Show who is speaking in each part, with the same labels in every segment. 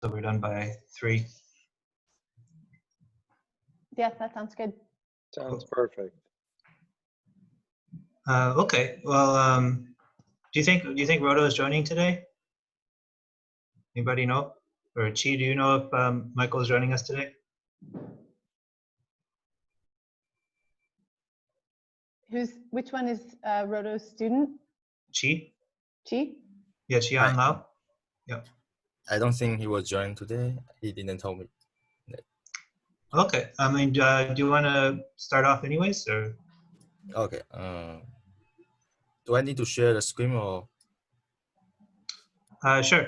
Speaker 1: So we're done by 3.
Speaker 2: Yeah, that sounds good.
Speaker 3: Sounds perfect.
Speaker 1: Okay. Well, do you think Roto is joining today? Anybody know? Or Chi, do you know if Michael is joining us today?
Speaker 2: Which one is Roto's student?
Speaker 1: Chi?
Speaker 2: Chi?
Speaker 1: Yeah, Qian Lao? Yeah.
Speaker 4: I don't think he was joined today. He didn't tell me.
Speaker 1: Okay. I mean, do you want to start off anyways, or?
Speaker 4: Okay. Do I need to share the screen or?
Speaker 1: Sure.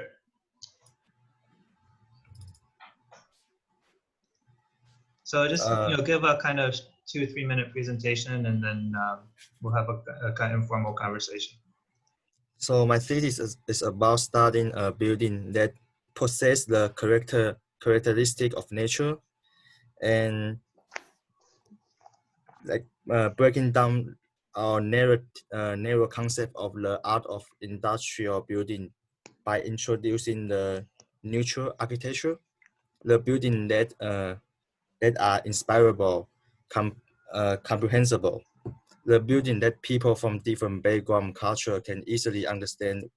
Speaker 1: So just give a kind of 2 or 3 minute presentation, and then we'll have a kind of informal conversation.
Speaker 4: So my thesis is about studying a building that possess the characteristic of nature, and like breaking down our narrow concept of the art of industrial building by introducing the neutral architecture, the building that are inspirable, comprehensible, the building that people from different background culture can easily understand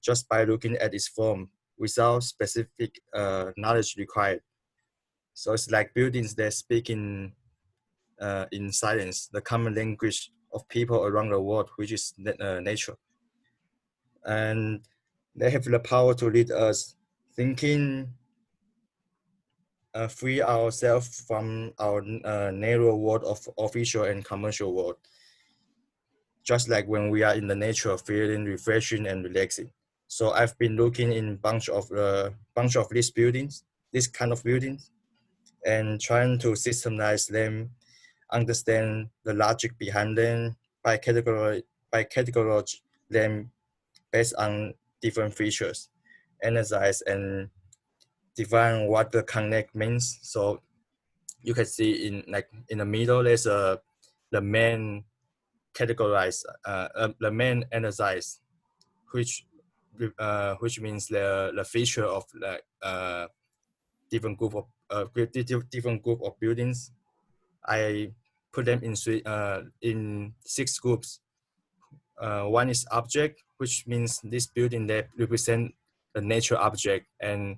Speaker 4: just by looking at its form without specific knowledge required. So it's like buildings that speak in silence, the common language of people around the world, which is nature. And they have the power to lead us thinking, free ourselves from our narrow world of official and commercial world. Just like when we are in the nature, feeling refreshing and relaxing. So I've been looking in bunch of these buildings, this kind of buildings, and trying to systemize them, understand the logic behind them by categorize them based on different features, analyze and define what the connect means. So you can see in the middle there's the main categorize, the main analyze, which means the feature of different group of buildings. I put them in 6 groups. One is object, which means this building that represent a nature object, and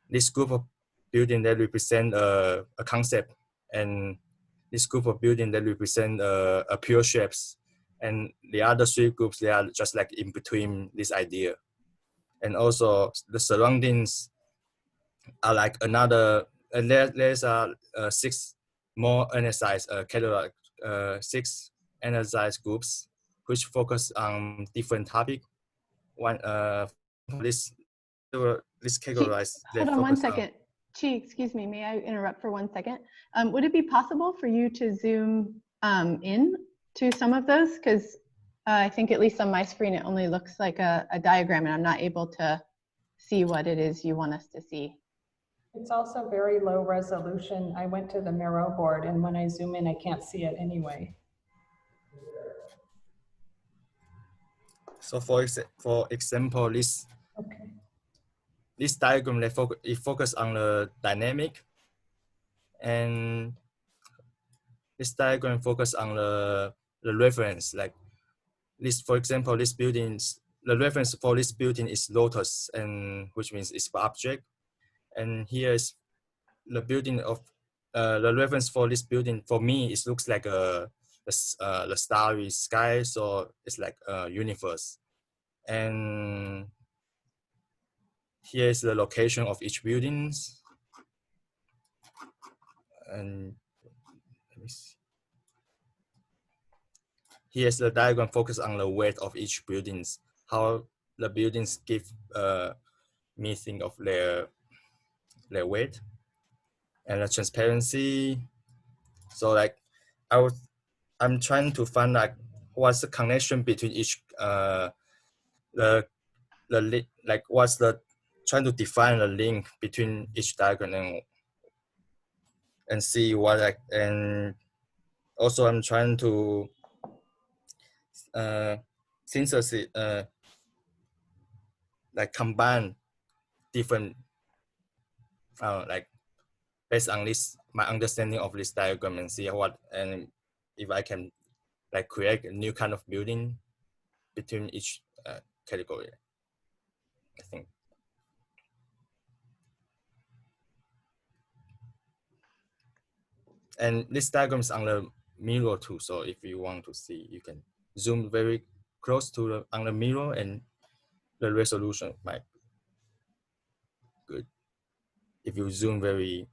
Speaker 4: this group of building that represent a concept, and this group of building that represent a pure shapes, and the other 3 groups, they are just like in between this idea. And also the surroundings are like another, there's 6 more analyzed category, 6 analyzed groups which focus on different topic. One this categorized.
Speaker 2: Hold on one second. Chi, excuse me, may I interrupt for 1 second? Would it be possible for you to zoom in to some of those? Because I think at least on my screen, it only looks like a diagram and I'm not able to see what it is you want us to see.
Speaker 5: It's also very low resolution. I went to the Miro board and when I zoom in, I can't see it anyway.
Speaker 4: So for example, this diagram, it focus on the dynamic, and this diagram focus on the reference. Like this, for example, the reference for this building is lotus, and which means it's the object. And here is the building of the reference for this building. For me, it looks like the starry sky, so it's like a universe. And here is the location of each buildings. And let me see. Here's the diagram focus on the weight of each buildings, how the buildings give me think of their weight, and the transparency. So like I'm trying to find like what's the connection between each trying to define the link between each diagram and see what and also I'm trying to synthesis, like combine different like based on this, my understanding of this diagram and see what, and if I can like create a new kind of building between each category, I think. And this diagram is on the mirror too. So if you want to see, you can zoom very close to the on the mirror, and the resolution might be good. If you zoom very,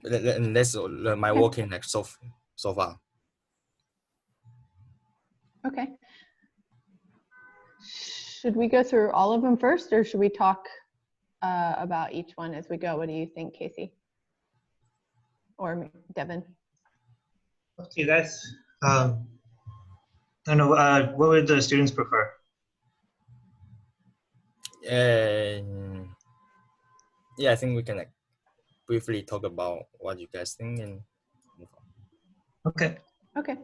Speaker 4: and that's my working like so far.
Speaker 2: Okay. Should we go through all of them first, or should we talk about each one as we go? What do you think, Casey? Or Devin?
Speaker 1: Up to you guys. I don't know. What would the students prefer?
Speaker 4: Yeah, I think we can like briefly talk about what you guys think and move on.
Speaker 1: Okay.
Speaker 2: Okay.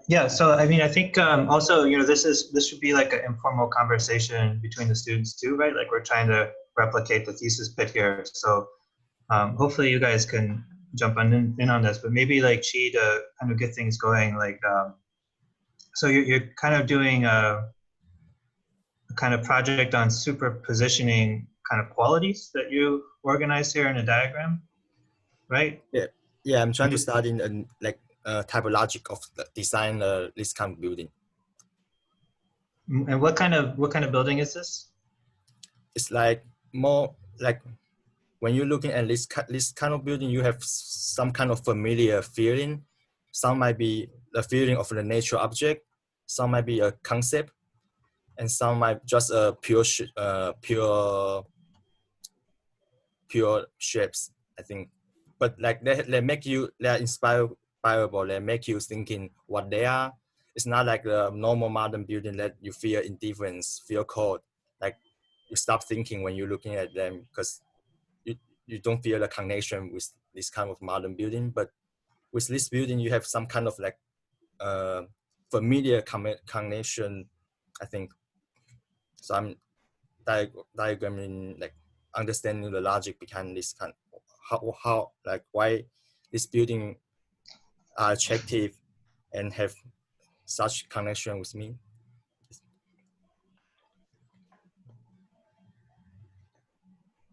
Speaker 1: Yeah. So I mean, I think also, this should be like an informal conversation between the students too, right? Like we're trying to replicate the thesis bit here. So hopefully you guys can jump in on this, but maybe like Chi, to kind of get things going, like so you're kind of doing a kind of project on superpositioning kind of qualities that you organize here in a diagram, right?
Speaker 4: Yeah, I'm trying to start in like typologic of the design this kind of building.
Speaker 1: And what kind of building is this?
Speaker 4: It's like more like when you're looking at this kind of building, you have some kind of familiar feeling. Some might be the feeling of the nature object, some might be a concept, and some might just a pure shapes, I think. But like they make you, they're inspirable, they make you thinking what they are. It's not like the normal modern building that you feel indifference, feel cold. Like you stop thinking when you're looking at them because you don't feel the connection with this kind of modern building. But with this building, you have some kind of like familiar connection, I think. So I'm diagramming, like understanding the logic behind this kind, how like why this building are attractive and have such connection with me.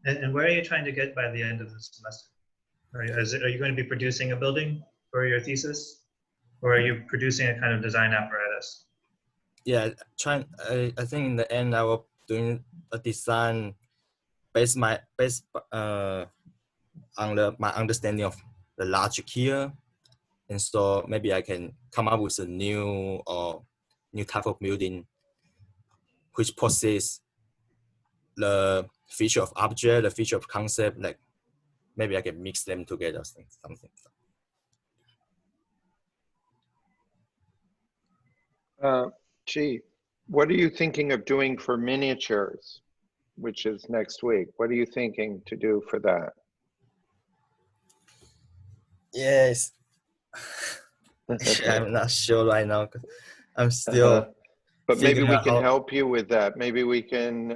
Speaker 1: And where are you trying to get by the end of the semester? Are you going to be producing a building for your thesis, or are you producing a kind of design apparatus?
Speaker 4: Yeah, I think in the end I will doing a design based on my understanding of the logic here, and so maybe I can come up with a new type of building which possess the feature of object, the feature of concept. Like maybe I can mix them together, something.
Speaker 3: Gee, what are you thinking of doing for miniatures, which is next week? What are you thinking to do for that?
Speaker 4: Yes. I'm not sure right now, 'cause I'm still
Speaker 3: but maybe we can
Speaker 4: out.
Speaker 3: help you with that. Maybe we can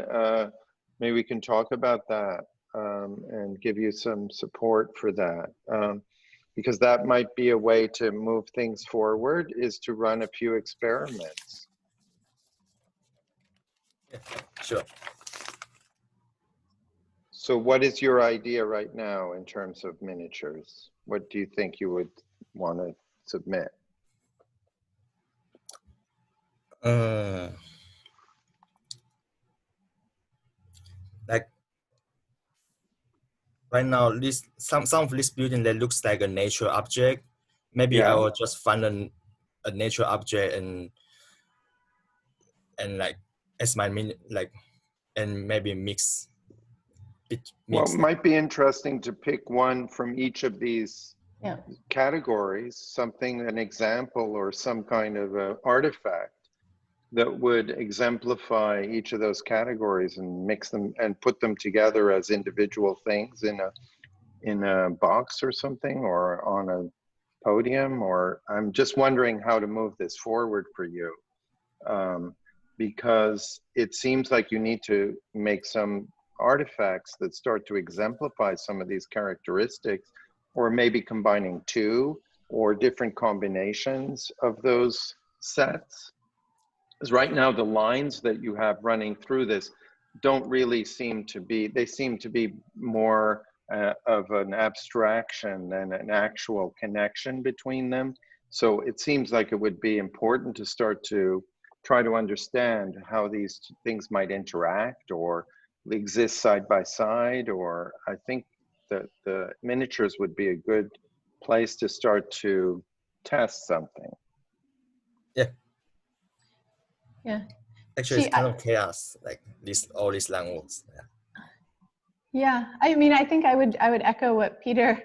Speaker 3: talk about that and give you some support for that. Because that might be a way to move things forward, is to run a few experiments.
Speaker 4: Yeah, sure.
Speaker 3: So what is your idea right now in terms of miniatures? What do you think you would want to submit?
Speaker 4: Like right now, this some of this building that looks like a nature object. Maybe
Speaker 3: Yeah.
Speaker 4: I will just find a nature object and like as my and maybe mix.
Speaker 3: Well, it might be interesting to pick one from each of these categories, an example or some kind of artifact that would exemplify each of those categories and mix them and put them together as individual things in a box or something, or on a podium. Or I'm just wondering how to move this forward for you. because it seems like you need to make some artifacts that start to exemplify some of these characteristics, or maybe combining two or different combinations of those sets. Because right now the lines that you have running through this don't really seem to be, they seem to be more of an abstraction than an actual connection between them. So it seems like it would be important to start to try to understand how these things might interact or exist side by side, or I think that the miniatures would be a good place to start to test something.
Speaker 4: Yeah.
Speaker 2: Yeah.
Speaker 4: Actually, it's kind of chaos, like all these languages. Yeah.
Speaker 2: Yeah, I mean, I think I would echo what Peter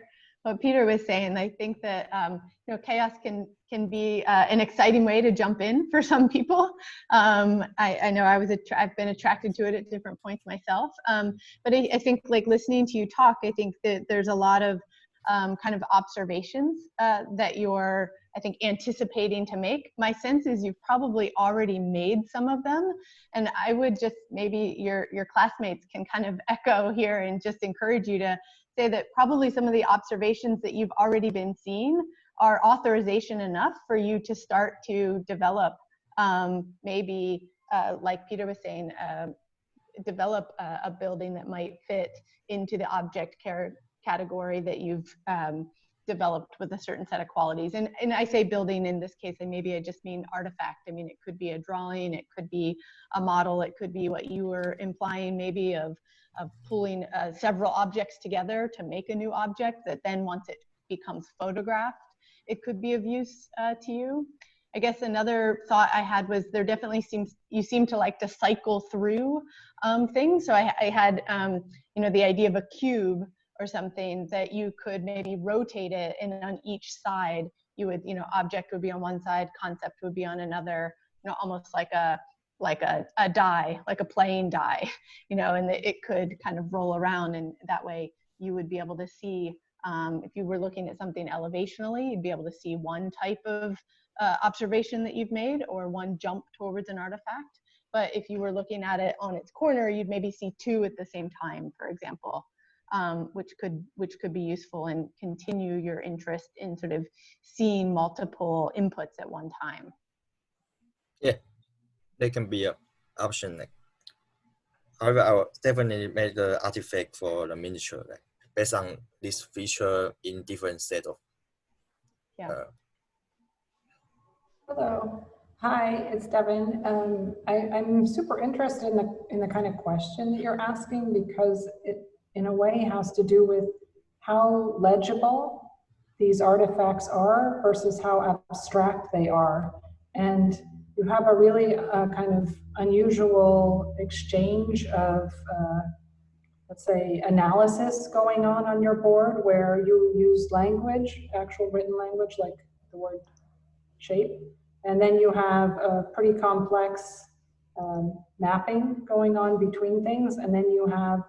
Speaker 2: was saying. I think that you know, chaos can be an exciting way to jump in for some people. I know I've been attracted to it at different points myself. But I think, like, listening to you talk, I think that there's a lot of kind of observations that you're, I think, anticipating to make. My sense is you've probably already made some of them, and I would just, maybe your classmates can kind of echo here and just encourage you to say that probably some of the observations that you've already been seeing are authorization enough for you to start to develop, maybe like Peter was saying, develop a building that might fit into the object category that you've developed with a certain set of qualities. And I say building in this case, and maybe I just mean artifact. I mean, it could be a drawing, it could be a model, it could be what you were implying maybe of pulling several objects together to make a new object that then, once it becomes photographed, it could be of use to you. I guess another thought I had was there definitely you seem to like to cycle through things. So I had you know, the idea of a cube or something that you could maybe rotate it, and on each side you would, you know, object would be on one side, concept would be on another, you know, almost like a die, like a playing die, you know, and it could kind of roll around, and that way you would be able to see, if you were looking at something elevationally, you'd be able to see one type of observation that you've made, or one jump towards an artifact. But if you were looking at it on its corner, you'd maybe see two at the same time, for example, which could be useful and continue your interest in sort of seeing multiple inputs at one time.
Speaker 4: Yeah, they can be an option. Like, however, I will definitely make the artifact for the miniature, like, based on this feature in different set of.
Speaker 2: Yeah.
Speaker 5: Hello. Hi, it's Devin. I'm super interested in the kind of question that you're asking, because it, in a way, has to do with how legible these artifacts are versus how abstract they are. And you have a really kind of unusual exchange of, let's say, analysis going on your board, where you use language, actual written language, like the word shape. And then you have a pretty complex mapping going on between things. And then you have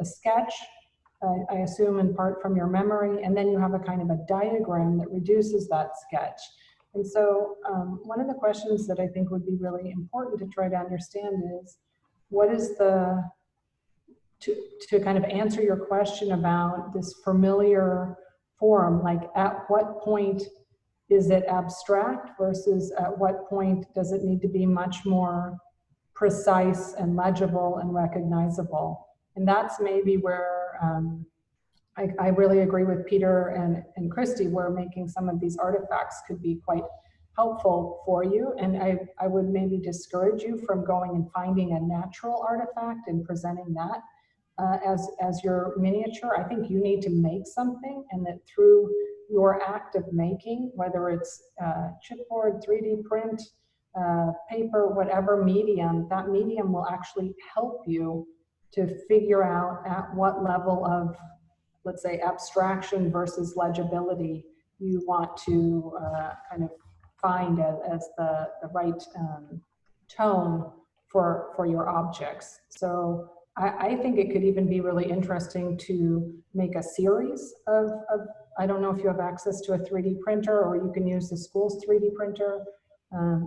Speaker 5: a sketch, I assume in part from your memory. And then you have a kind of a diagram that reduces that sketch. And so one of the questions that I think would be really important to try to understand is, what is the, to kind of answer your question about this familiar form, like at what point is it abstract versus at what point does it need to be much more precise and legible and recognizable? And that's maybe where I really agree with Peter and Christy, where making some of these artifacts could be quite helpful for you. And I would maybe discourage you from going and finding a natural artifact and presenting that as your miniature. I think you need to make something, and that through your act of making, whether it's chipboard, 3D print, paper, whatever medium, that medium will actually help you to figure out at what level of, let's say, abstraction versus legibility you want to kind of find as the right tone for your objects. So I think it could even be really interesting to make a series of, I don't know if you have access to a 3D printer, or you can use the school's 3D printer,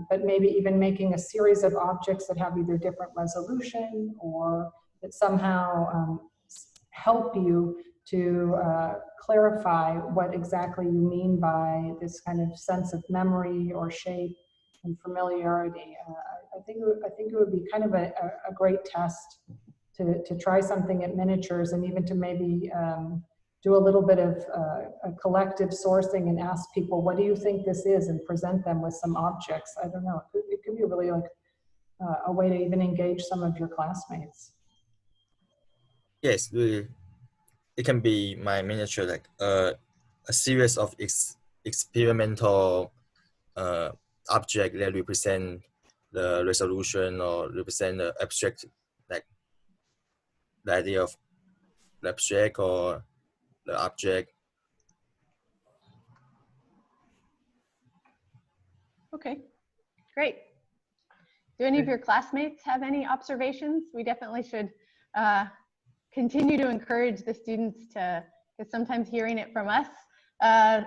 Speaker 5: but maybe even making a series of objects that have either different resolution or that somehow help you to clarify what exactly you mean by this kind of sense of memory or shape and familiarity. I think it would be kind of a great test to try something at miniatures, and even to maybe do a little bit of a collective sourcing and ask people, what do you think this is, and present them with some objects. I don't know, it could be really like a way to even engage some of your classmates.
Speaker 4: Yes, really. It can be my miniature, like a series of experimental object that represent the resolution or represent the abstract, like the idea of the abstract or the object.
Speaker 2: Okay, great. Do any of your classmates have any observations? We definitely should continue to encourage the students to, because sometimes hearing it from us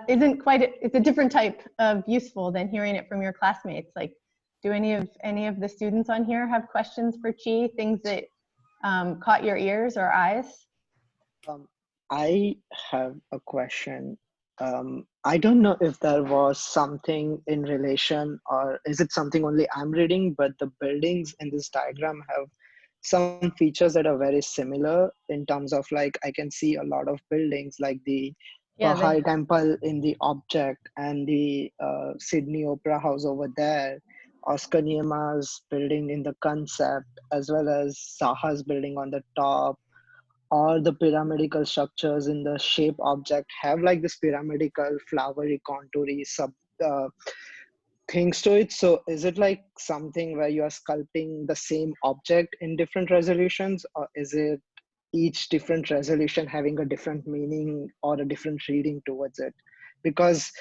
Speaker 2: isn't quite, it's a different type of useful than hearing it from your classmates. Like, do any of the students on here have questions for Chi, things that caught your ears or eyes?
Speaker 6: I have a question. I don't know if there was something in relation, or is it something only I'm reading, but the buildings in this diagram have some features that are very similar in terms of, like, I can see a lot of buildings like the Baha'i Temple in the object, and the Sydney Opera House over there, Oscar Niema's building in the concept, as well as Zaha's building on the top, or the pyramidical structures in the shape object have like this pyramidical flowery contoury sub things to it. So is it like something where you are sculpting the same object in different resolutions, or is it each different resolution having a different meaning or a different reading towards it? Because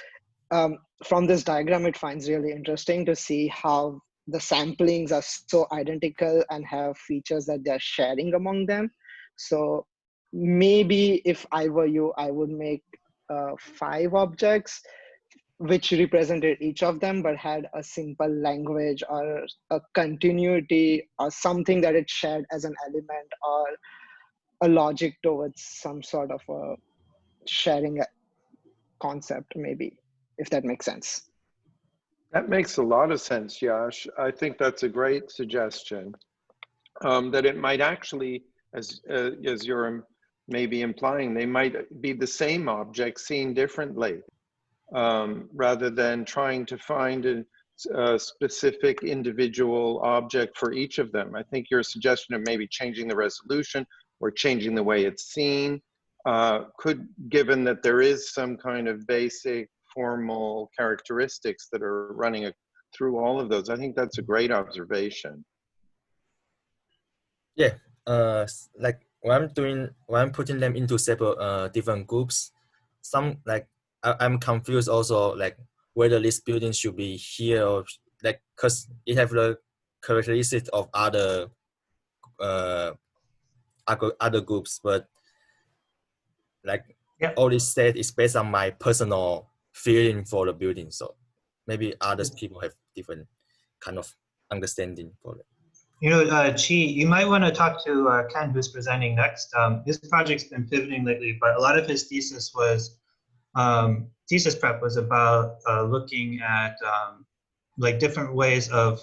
Speaker 6: from this diagram, it finds really interesting to see how the samplings are so identical and have features that they're sharing among them. So maybe if I were you, I would make 5 objects which represented each of them, but had a simple language or a continuity or something that it shared as an element, or a logic towards some sort of a sharing concept, maybe, if that makes sense.
Speaker 3: That makes a lot of sense, Yash. I think that's a great suggestion. That it might actually, as you're maybe implying, they might be the same object seen differently, rather than trying to find a specific individual object for each of them. I think your suggestion of maybe changing the resolution or changing the way it's seen could, given that there is some kind of basic formal characteristics that are running through all of those. I think that's a great observation.
Speaker 4: Yeah, like when I'm putting them into several different groups, some like I'm confused also, like whether this building should be here or like, cause it have the characteristics of other groups, but like all this said is based on my personal feeling for the building. So maybe others people have different kind of understanding for it.
Speaker 1: You know, Chi, you might want to talk to Ken, who's presenting next. His project's been pivoting lately, but a lot of his thesis was, thesis prep was about looking at like different ways of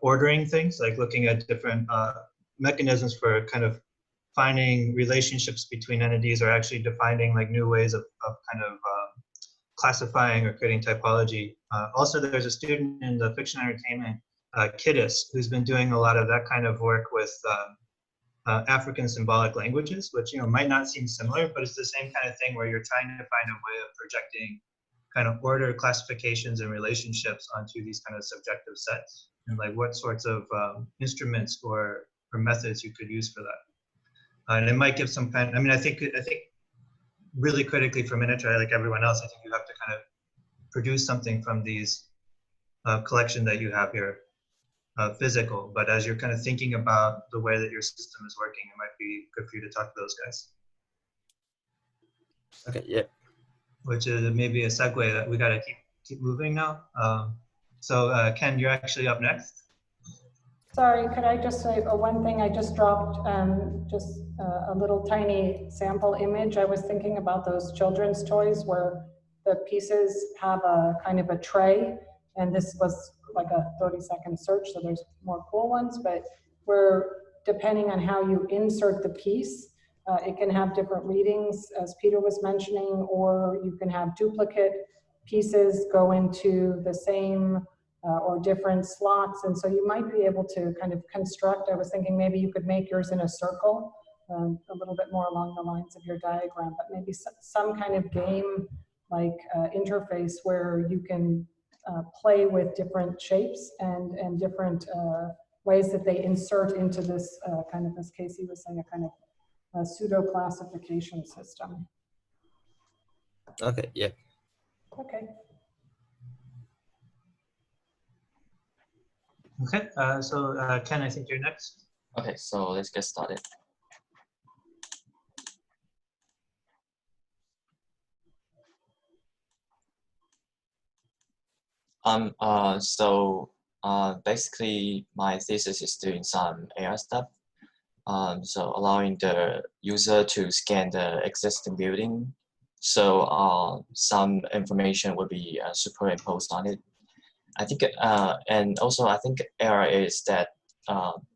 Speaker 1: ordering things, like looking at different mechanisms for kind of finding relationships between entities, or actually defining like new ways of kind of classifying or creating typology. Also, there's a student in the fiction entertainment, Kiddis, who's been doing a lot of that kind of work with African symbolic languages, which, you know, might not seem similar, but it's the same kind of thing where you're trying to find a way of projecting kind of order, classifications, and relationships onto these kind of subjective sets, and like what sorts of instruments or methods you could use for that. And it might give some kind. I mean, I think really critically for miniature, like everyone else, I think you have to kind of produce something from these collection that you have here. Physical, but as you're kind of thinking about the way that your system is working, it might be good for you to talk to those guys.
Speaker 4: Okay, yeah.
Speaker 1: Which is maybe a segue that we got to keep moving now. So Ken, you're actually up next.
Speaker 5: Sorry, could I just say one thing? I just dropped just a little tiny sample image. I was thinking about those children's toys where the pieces have a kind of a tray, and this was like a 30-second search, so there's more cool ones, but where depending on how you insert the piece, it can have different readings, as Peter was mentioning, or you can have duplicate pieces go into the same or different slots. And so you might be able to kind of construct, I was thinking maybe you could make yours in a circle, a little bit more along the lines of your diagram, but maybe some kind of game like interface where you can play with different shapes and different ways that they insert into this kind of, as Casey was saying, a kind of pseudo classification system.
Speaker 4: Okay, yeah.
Speaker 5: Okay.
Speaker 1: Okay, so Ken, I think you're next.
Speaker 7: Okay, so let's get started. Basically my thesis is doing some AR stuff. So allowing the user to scan the existing building. So some information will be superimposed on it. I think, and also I think AR is that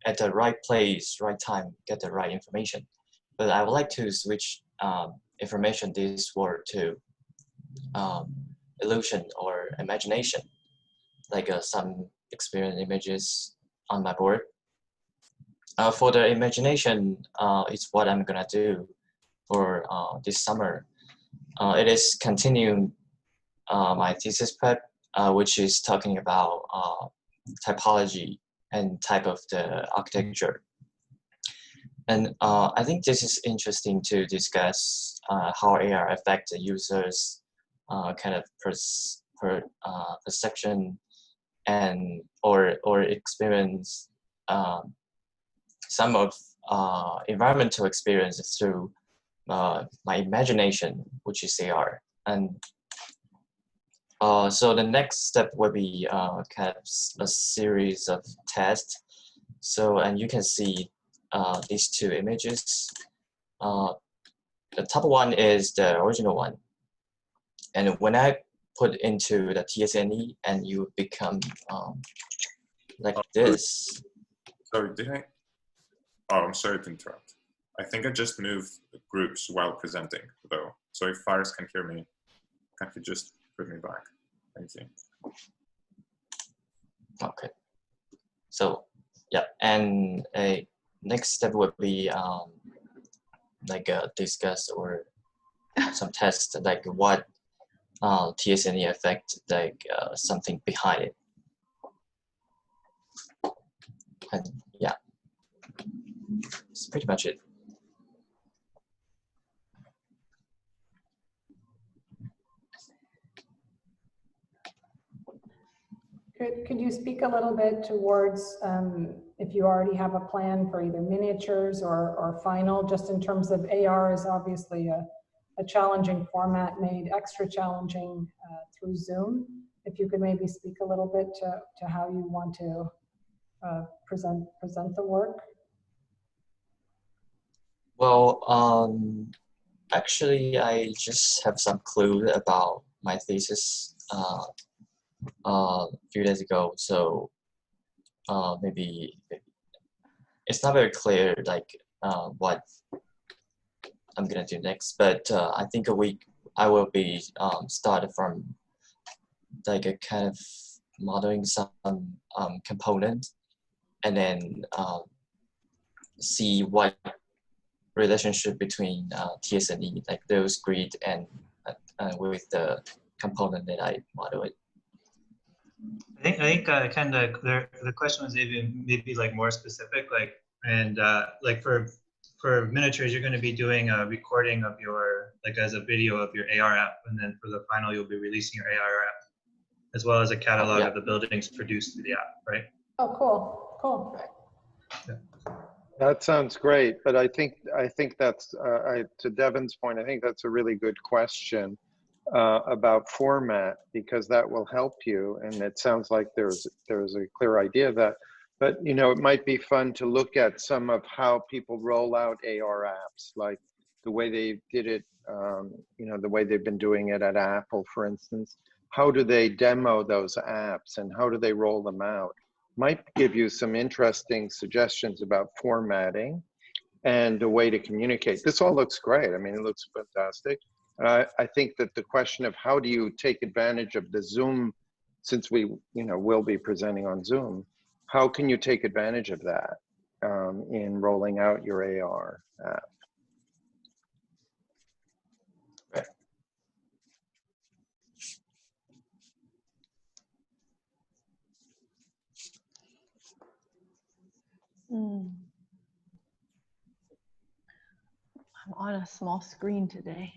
Speaker 7: at the right place, right time, get the right information. But I would like to switch information this word to illusion or imagination, like some experience images on my board. For the imagination, it's what I'm gonna do for this summer. It is continuing my thesis prep, which is talking about typology and type of the architecture. And I think this is interesting to discuss how AR affects the users' kind of perception and or experience some of environmental experiences through my imagination, which is AR. And so the next step will be kind of a series of tests. So, and you can see these two images. The top one is the original one. And when I put into the TSNE and you become like this.
Speaker 8: Sorry, did I? Oh, I'm sorry to interrupt. I think I just moved groups while presenting though. So if Faris can hear me, can you just put me back? Thank you.
Speaker 7: Okay. So yeah, and a next step would be like discuss or some tests like what TSNE affect, like something behind it. And yeah, that's pretty much it.
Speaker 5: Could you speak a little bit towards if you already have a plan for either miniatures or final, just in terms of AR is obviously a challenging format made extra challenging through Zoom. If you could maybe speak a little bit to how you want to present the work.
Speaker 7: Well, actually, I just have some clue about my thesis a few days ago, so maybe it's not very clear like what I'm gonna do next, but I think I will be started from like a kind of modeling some component, and then see what relationship between TSNE, like those grid and with the component that I model it.
Speaker 1: I think kind of the question was even maybe like more specific, like, and like for miniatures, you're going to be doing a recording of your, like as a video of your AR app, and then for the final, you'll be releasing your AR app, as well as a catalog of the buildings produced through the app, right?
Speaker 5: Oh, cool, cool.
Speaker 1: Yeah.
Speaker 3: That sounds great, but I think that's to Devin's point. I think that's a really good question. about format, because that will help you. And it sounds like there's a clear idea of that. But you know, it might be fun to look at some of how people roll out AR apps, like the way they did it, you know, the way they've been doing it at Apple, for instance. How do they demo those apps and how do they roll them out? Might give you some interesting suggestions about formatting and a way to communicate. This all looks great. I mean, it looks fantastic. I think that the question of how do you take advantage of the Zoom, since we, you know, will be presenting on Zoom, how can you take advantage of that in rolling out your AR app?
Speaker 2: I'm on a small screen today.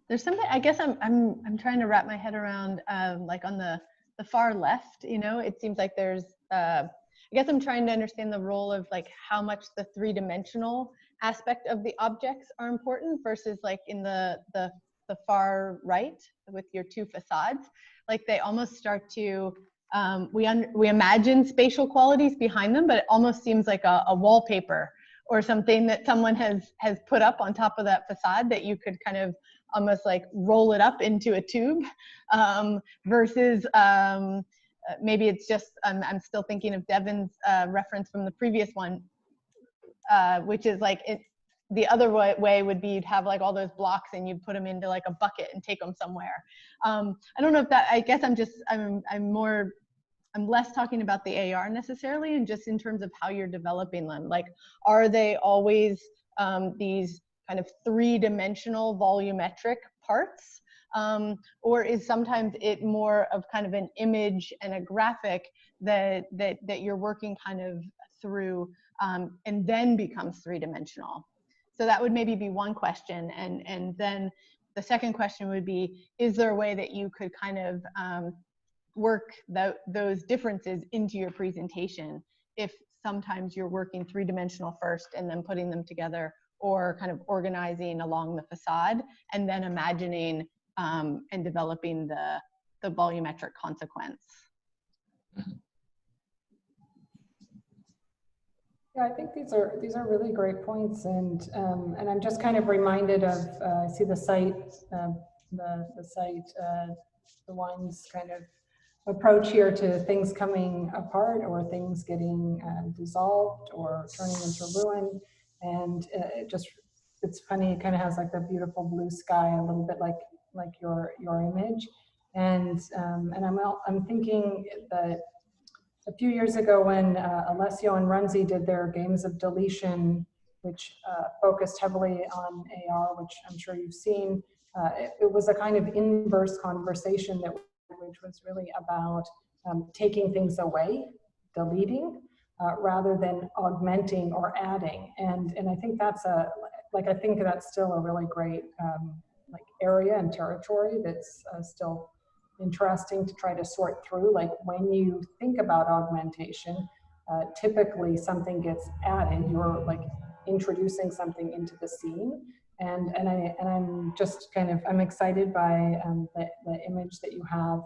Speaker 2: There's something, I guess I'm trying to wrap my head around, like on the far left, you know, it seems like there's, I guess I'm trying to understand the role of like how much the three-dimensional aspect of the objects are important versus like in the far right with your two facades. Like they almost start to, we imagine spatial qualities behind them, but it almost seems like a wallpaper or something that someone has put up on top of that facade that you could kind of almost like roll it up into a tube, versus maybe it's just, I'm still thinking of Devin's reference from the previous one, which is like the other way would be you'd have like all those blocks and you'd put them into like a bucket and take them somewhere. I don't know if that, I guess I'm less talking about the AR necessarily, and just in terms of how you're developing them. Like, are they always these kind of three-dimensional volumetric parts? Or is sometimes it more of kind of an image and a graphic that you're working kind of through and then becomes three-dimensional? So that would maybe be one question. And then the second question would be, is there a way that you could kind of work those differences into your presentation if sometimes you're working three-dimensional first and then putting them together, or kind of organizing along the facade and then imagining and developing the volumetric consequence?
Speaker 5: Yeah, I think these are really great points, and I'm just kind of reminded of I see the site, the wine's kind of approach here to things coming apart or things getting dissolved or turning into ruin, and it's funny. It kind of has like the beautiful blue sky, a little bit like your image, and I'm thinking that a few years ago when Alessio and Runzi did their games of deletion, which focused heavily on AR, which I'm sure you've seen, it was a kind of inverse conversation which was really about taking things away, deleting, rather than augmenting or adding. And I think that's I think that's still a really great like area and territory that's still interesting to try to sort through. Like when you think about augmentation, typically something gets added. You're like introducing something into the scene, and I'm just kind of, I'm excited by the image that you have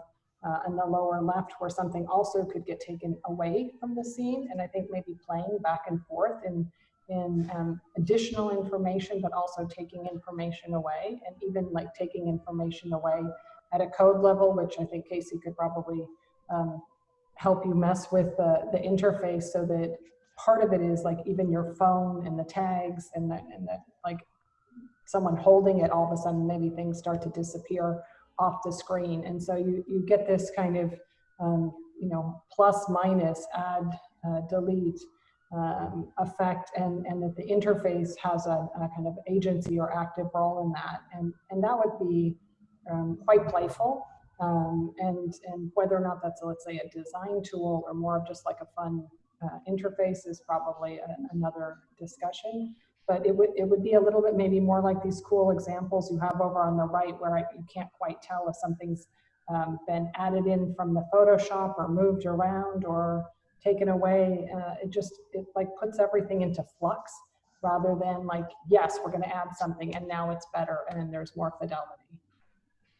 Speaker 5: in the lower left, where something also could get taken away from the scene, and I think maybe playing back and forth in additional information, but also taking information away, and even like taking information away at a code level, which I think Casey could probably help you mess with the interface, so that part of it is like even your phone and the tags and that like someone holding it, all of a sudden maybe things start to disappear off the screen. And so you get this kind of, you know, plus minus, add, delete effect, and that the interface has a kind of agency or active role in that. And that would be quite playful. And whether or not that's, let's say, a design tool or more of just like a fun interface is probably another discussion. But it would be a little bit maybe more like these cool examples you have over on the right, where you can't quite tell if something's been added in from the Photoshop or moved around or taken away. It like puts everything into flux rather than like, yes, we're going to add something and now it's better and then there's more fidelity.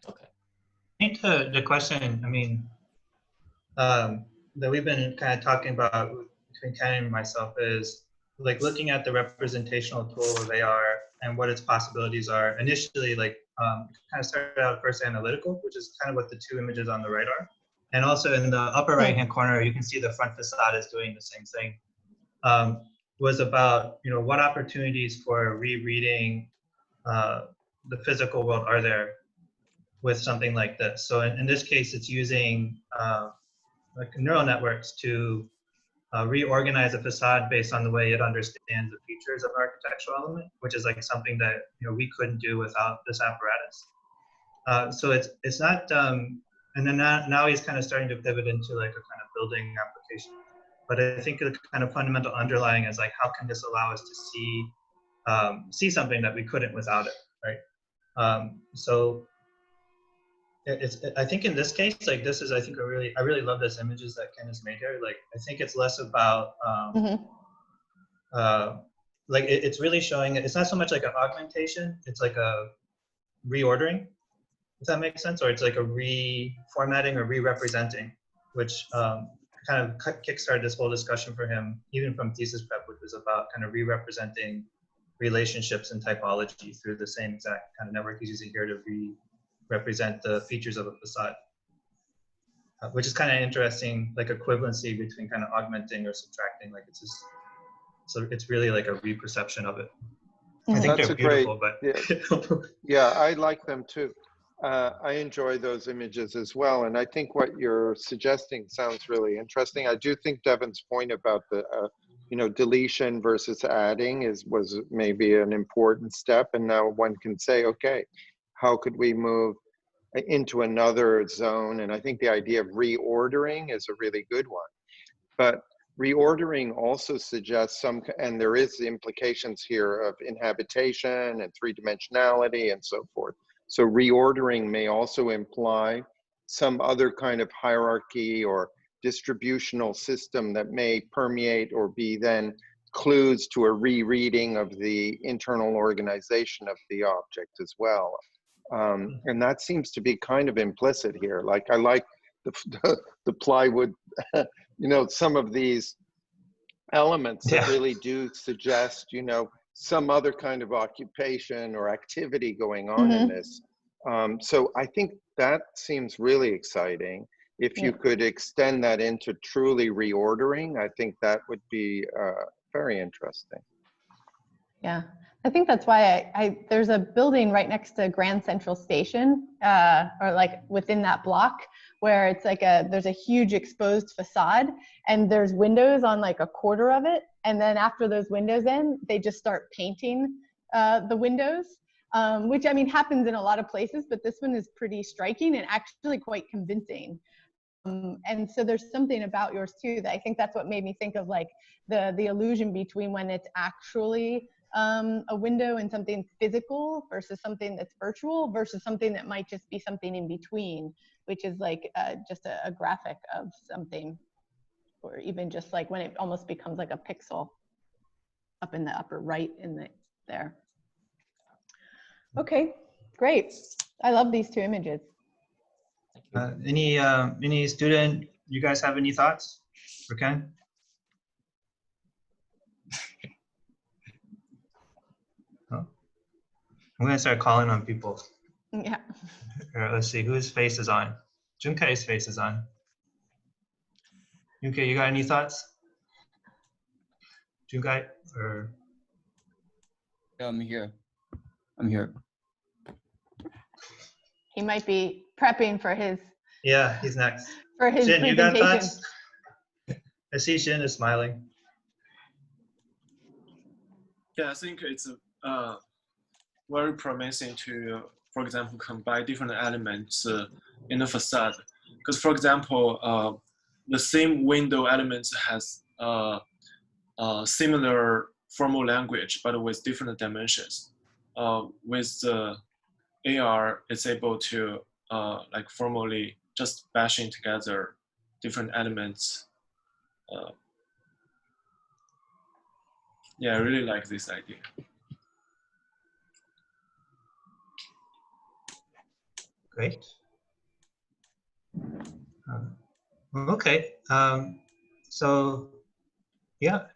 Speaker 7: Okay.
Speaker 1: I think the question, I mean, that we've been kind of talking about between Ken and myself is like looking at the representational tool of AR and what its possibilities are. Initially, like kind of started out first analytical, which is kind of what the two images on the right are. And also in the upper right-hand corner, you can see the front facade is doing the same thing. Was about, you know, what opportunities for rereading the physical world are there with something like this. So in this case, it's using like neural networks to reorganize a facade based on the way it understands the features of an architectural element, which is like something that, you know, we couldn't do without this apparatus. So it's not, and then now he's kind of starting to pivot into like a kind of building application. But I think the kind of fundamental underlying is like, how can this allow us to see something that we couldn't without it, right? So I think in this case, like this is, I think I really love this images that Ken has made here. Like, I think it's less about, like it's really showing, it's not so much like an augmentation, it's like a reordering. Does that make sense? Or it's like a reformatting or re-representing, which kind of kickstarted this whole discussion for him, even from thesis prep, which was about kind of re-representing relationships and typology through the same exact kind of network he's using here to represent the features of a facade, which is kind of interesting, like equivalency between kind of augmenting or subtracting. Like it's just, so it's really like a reperception of it. I think
Speaker 3: That's
Speaker 1: they're beautiful, but
Speaker 3: yeah, I like them too. I enjoy those images as well, and I think what you're suggesting sounds really interesting. I do think Devin's point about the you know, deletion versus adding was maybe an important step, and now one can say, okay, how could we move into another zone? And I think the idea of reordering is a really good one. But reordering also suggests some, and there is the implications here of inhabitation and three-dimensionality and so forth. So reordering may also imply some other kind of hierarchy or distributional system that may permeate or be then clues to a rereading of the internal organization of the object as well. And that seems to be kind of implicit here. Like I like the plywood, you know, some of these elements that really do suggest, you know, some other kind of occupation or activity going on in this. So I think that seems really exciting. If you could extend that into truly reordering, I think that would be very interesting.
Speaker 2: Yeah, I think that's why there's a building right next to Grand Central Station, or like within that block, where it's like there's a huge exposed facade and there's windows on like a quarter of it. And then after those windows end, they just start painting the windows, which I mean happens in a lot of places, but this one is pretty striking and actually quite convincing. And so there's something about yours too that I think that's what made me think of like the illusion between when it's actually a window and something physical versus something that's virtual versus something that might just be something in between, which is like just a graphic of something, or even just like when it almost becomes like a pixel up in the upper right in there. Okay, great. I love these two images.
Speaker 1: Any student, you guys have any thoughts for Ken? Oh. I'm gonna start calling on people.
Speaker 2: Yeah.
Speaker 1: Let's see whose face is on. Junkai's face is on. Junkai, you got any thoughts? Junkai, or?
Speaker 9: Yeah, I'm here. I'm here.
Speaker 2: He might be prepping for his.
Speaker 1: Yeah, he's next.
Speaker 2: For his
Speaker 1: Shin, you got
Speaker 2: presentation.
Speaker 1: thoughts? I see Shin is smiling.
Speaker 10: Yeah, I think it's very promising to, for example, combine different elements in the facade. Because, for example, the same window elements has similar formal language, but with different dimensions. With the AR, it's able to like formally just bashing together different elements. yeah, I really like this idea.
Speaker 1: Great. Okay. So yeah.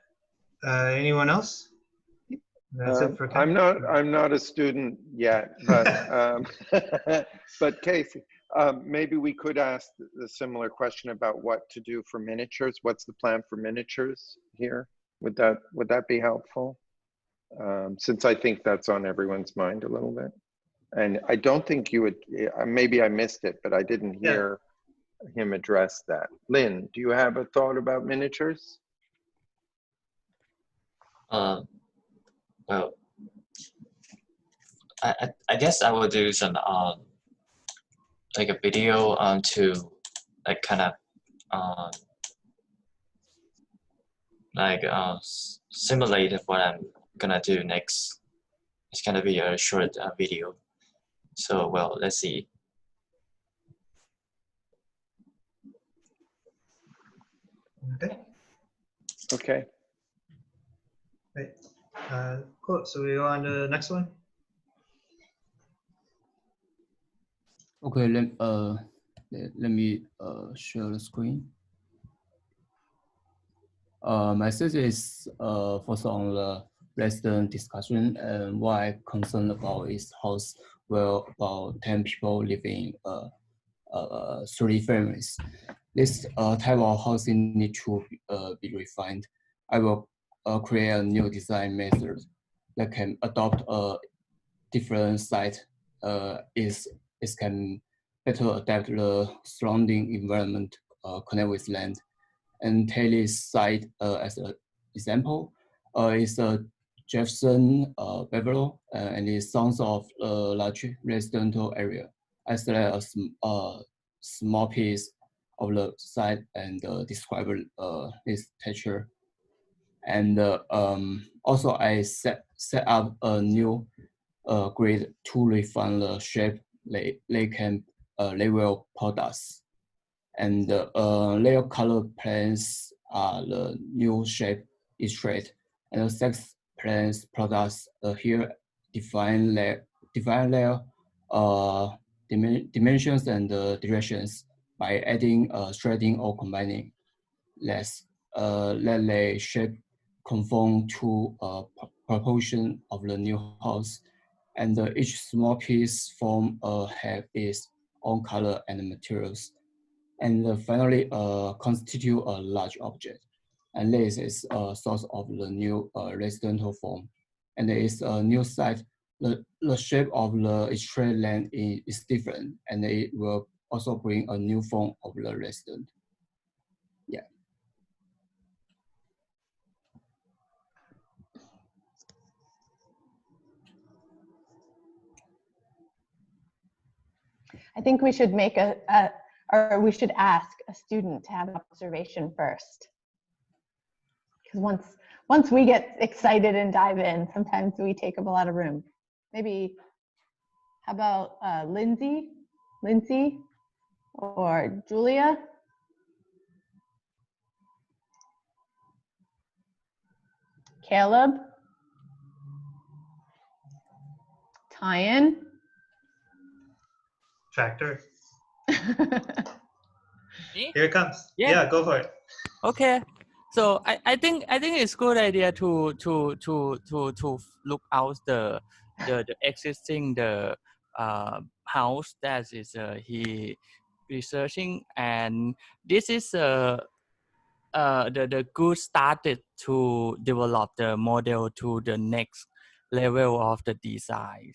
Speaker 1: Anyone else? That's it for
Speaker 3: I'm not a student yet, but but Casey, maybe we could ask the similar question about what to do for miniatures. What's the plan for miniatures here? Would that be helpful? Since I think that's on everyone's mind a little bit. And I don't think you would, maybe I missed it, but I didn't hear him address that. Lynn, do you have a thought about miniatures?
Speaker 7: Well, I guess I will do some like a video to like kind of like simulate what I'm gonna do next. It's gonna be a short video. So well, let's see.
Speaker 1: Okay.
Speaker 3: Okay.
Speaker 1: Great. Cool. So we go on to the next one.
Speaker 9: Okay, let me share the screen. My thesis focused on the resident discussion, and what I'm concerned about is house where about 10 people living 3 families. This type of housing need to be refined. I will create a new design method that can adopt a different site. It can better adapt the surrounding environment, connect with land. And take this site as an example. It's a Jefferson Beverly, and it sounds of a large residential area, as well as a small piece of the site, and describe its texture. And also I set up a new grid to refine the shape they will produce. And layer color planes are the new shape is straight, and the sex planes products here define layer dimensions and directions by adding threading or combining less. Let the shape conform to proportion of the new house, and each small piece form have its own color and materials. And finally constitute a large object. And this is a source of the new residential form. And there is a new site. The shape of the straight land is different, and it will also bring a new form of the resident. Yeah.
Speaker 2: I think we should make or we should ask a student to have an observation first. Because once we get excited and dive in, sometimes we take up a lot of room. Maybe, how about Lindsay or Julia? Caleb? Tyan?
Speaker 1: Tractor.
Speaker 11: Me?
Speaker 1: Here it comes. Yeah, go for it.
Speaker 11: Okay. So I think it's good idea to look out the existing house that is he researching, and this is the good started to develop the model to the next level of the design.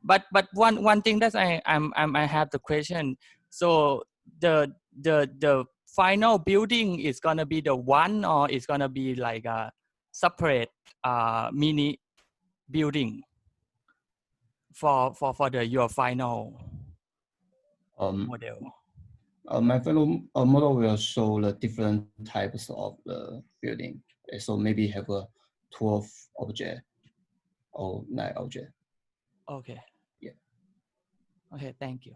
Speaker 11: But one thing that I have the question. So the final building is gonna be the one, or it's gonna be like a separate mini building for your final model?
Speaker 9: My final model will show the different types of the building. So maybe have a 12 object or 9 object.
Speaker 11: Okay.
Speaker 9: Yeah.
Speaker 11: Okay, thank you.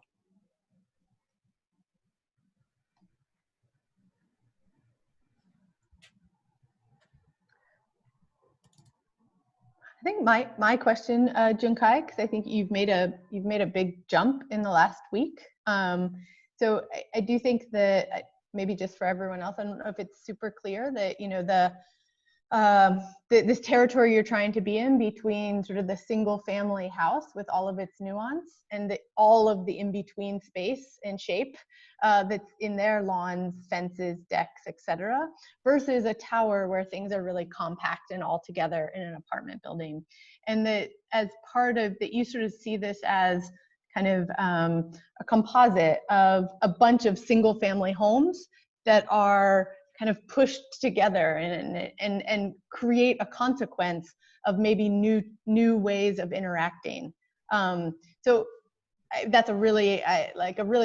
Speaker 2: I think my question, Junkai, because I think you've made a big jump in the last week. So I do think that maybe just for everyone else, I don't know if it's super clear that, you know, this territory you're trying to be in between sort of the single family house with all of its nuance and all of the in-between space and shape that's in there, lawns, fences, decks, etc., versus a tower where things are really compact and all together in an apartment building. And that as part of that, you sort of see this as kind of a composite of a bunch of single family homes that are kind of pushed together and create a consequence of maybe new ways of interacting. So that's a really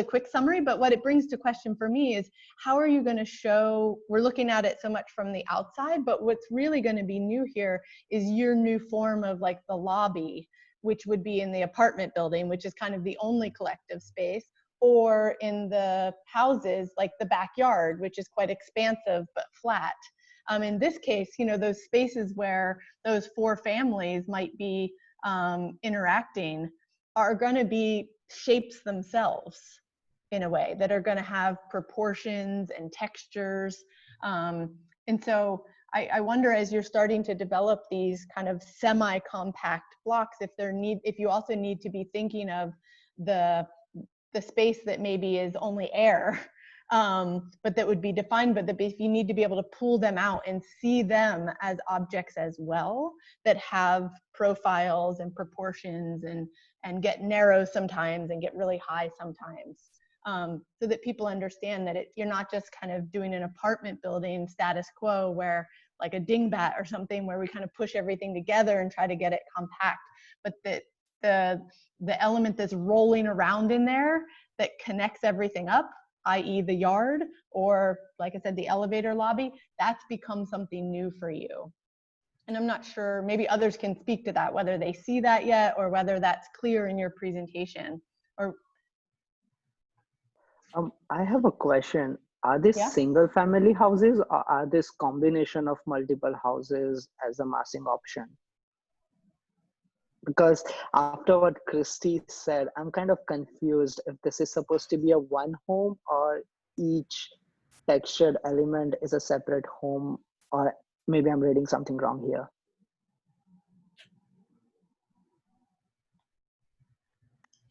Speaker 2: quick summary, but what it brings to question for me is how are you going to show, we're looking at it so much from the outside, but what's really going to be new here is your new form of like the lobby, which would be in the apartment building, which is kind of the only collective space, or in the houses, like the backyard, which is quite expansive but flat. In this case, you know, those spaces where those four families might be interacting are going to be shapes themselves in a way that are going to have proportions and textures. And so I wonder, as you're starting to develop these kind of semi-compact blocks, if you also need to be thinking of the space that maybe is only air, but that would be defined, but if you need to be able to pull them out and see them as objects as well, that have profiles and proportions and get narrow sometimes and get really high sometimes, so that people understand that you're not just kind of doing an apartment building status quo where like a dingbat or something where we kind of push everything together and try to get it compact, but that the element that's rolling around in there that connects everything up, i.e. the yard, or like I said, the elevator lobby, that's become something new for you. And I'm not sure, maybe others can speak to that, whether they see that yet or whether that's clear in your presentation. Or
Speaker 6: I have a question. Are these single family houses, or are this combination of multiple houses as a massing option? Because after what Christy said, I'm kind of confused if this is supposed to be a one home or each textured element is a separate home, or maybe I'm reading something wrong here.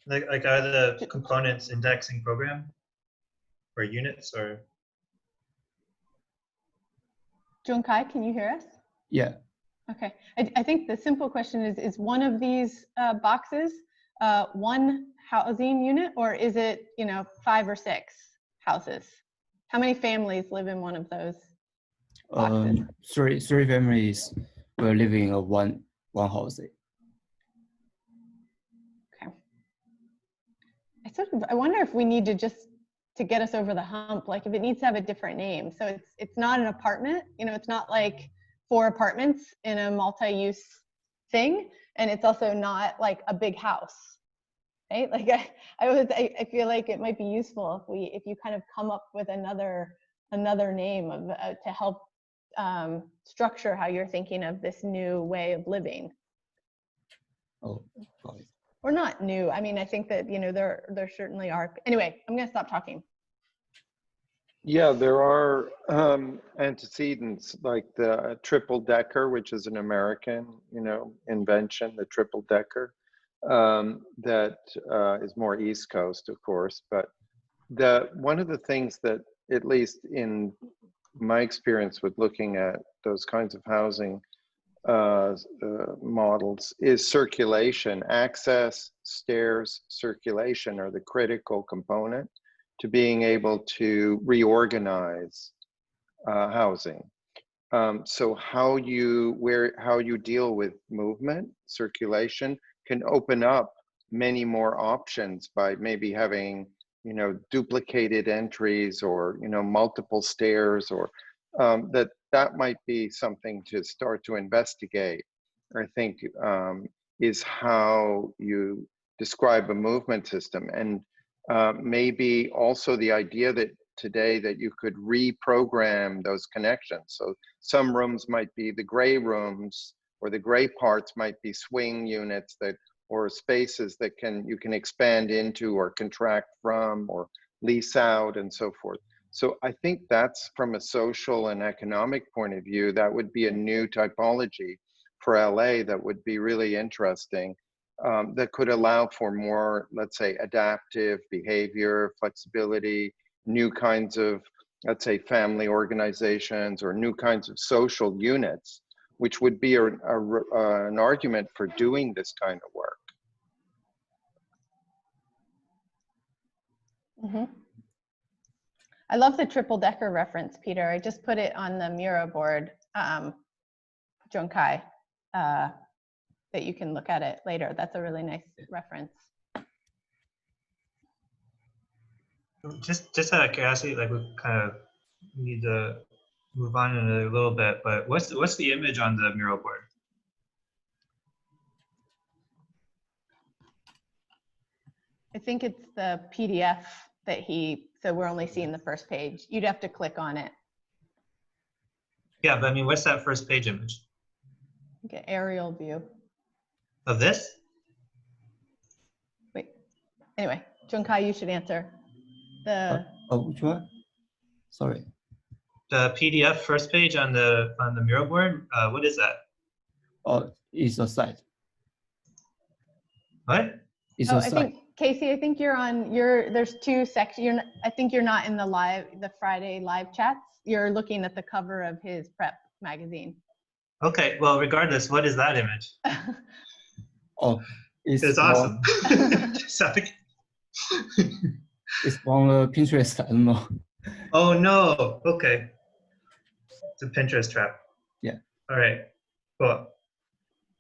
Speaker 1: Like are the components indexing program or units or?
Speaker 2: Junkai, can you hear us?
Speaker 9: Yeah.
Speaker 2: Okay, I think the simple question is one of these boxes one housing unit, or is it, you know, 5 or 6 houses? How many families live in one of those boxes?
Speaker 9: Three families were living in one house.
Speaker 2: Okay. I wonder if we need to to get us over the hump, like if it needs to have a different name. So it's not an apartment, you know, it's not like 4 apartments in a multi-use thing, and it's also not like a big house, right? Like I feel like it might be useful if you kind of come up with another name of to help structure how you're thinking of this new way of living.
Speaker 9: Oh, got it.
Speaker 2: Or not new. I mean, I think that, you know, there certainly are. Anyway, I'm going to stop talking.
Speaker 3: Yeah, there are antecedents like the triple decker, which is an American, you know, invention, the triple decker, that is more East Coast, of course. But one of the things that, at least in my experience with looking at those kinds of housing models, is circulation. Access, stairs, circulation are the critical component to being able to reorganize housing. So how you deal with movement, circulation, can open up many more options by maybe having, you know, duplicated entries, or, you know, multiple stairs, or that might be something to start to investigate. I think is how you describe a movement system. And maybe also the idea that today that you could reprogram those connections. So some rooms might be the gray rooms or the gray parts might be swing units that, or spaces that you can expand into or contract from or lease out and so forth. So I think that's, from a social and economic point of view, that would be a new typology for LA that would be really interesting, that could allow for more, let's say, adaptive behavior, flexibility, new kinds of, let's say, family organizations or new kinds of social units, which would be an argument for doing this kind of work.
Speaker 2: Mm-hmm. I love the triple decker reference, Peter. I just put it on the Miro board, Junkai, that you can look at it later. That's a really nice reference.
Speaker 1: Just out of curiosity, like we kind of need to move on in a little bit, but what's the image on the Miro board?
Speaker 2: I think it's the PDF that so we're only seeing the first page. You'd have to click on it.
Speaker 1: Yeah, but I mean, what's that first page image?
Speaker 2: Okay, aerial view.
Speaker 1: Of this?
Speaker 2: Wait, anyway, Junkai, you should answer.
Speaker 9: Which one? Sorry.
Speaker 1: The PDF first page on the Miro board, what is that?
Speaker 9: Oh, it's a site.
Speaker 1: What?
Speaker 9: It's a
Speaker 2: I
Speaker 9: site.
Speaker 2: think, Casey, I think there's two sections. I think you're not in the Friday live chats. You're looking at the cover of his prep magazine.
Speaker 1: Okay, well, regardless, what is that image?
Speaker 9: Oh,
Speaker 1: it's awesome. Sorry.
Speaker 9: It's on Pinterest. I don't know.
Speaker 1: Oh no. Okay. It's a Pinterest trap.
Speaker 9: Yeah.
Speaker 1: All right. Cool.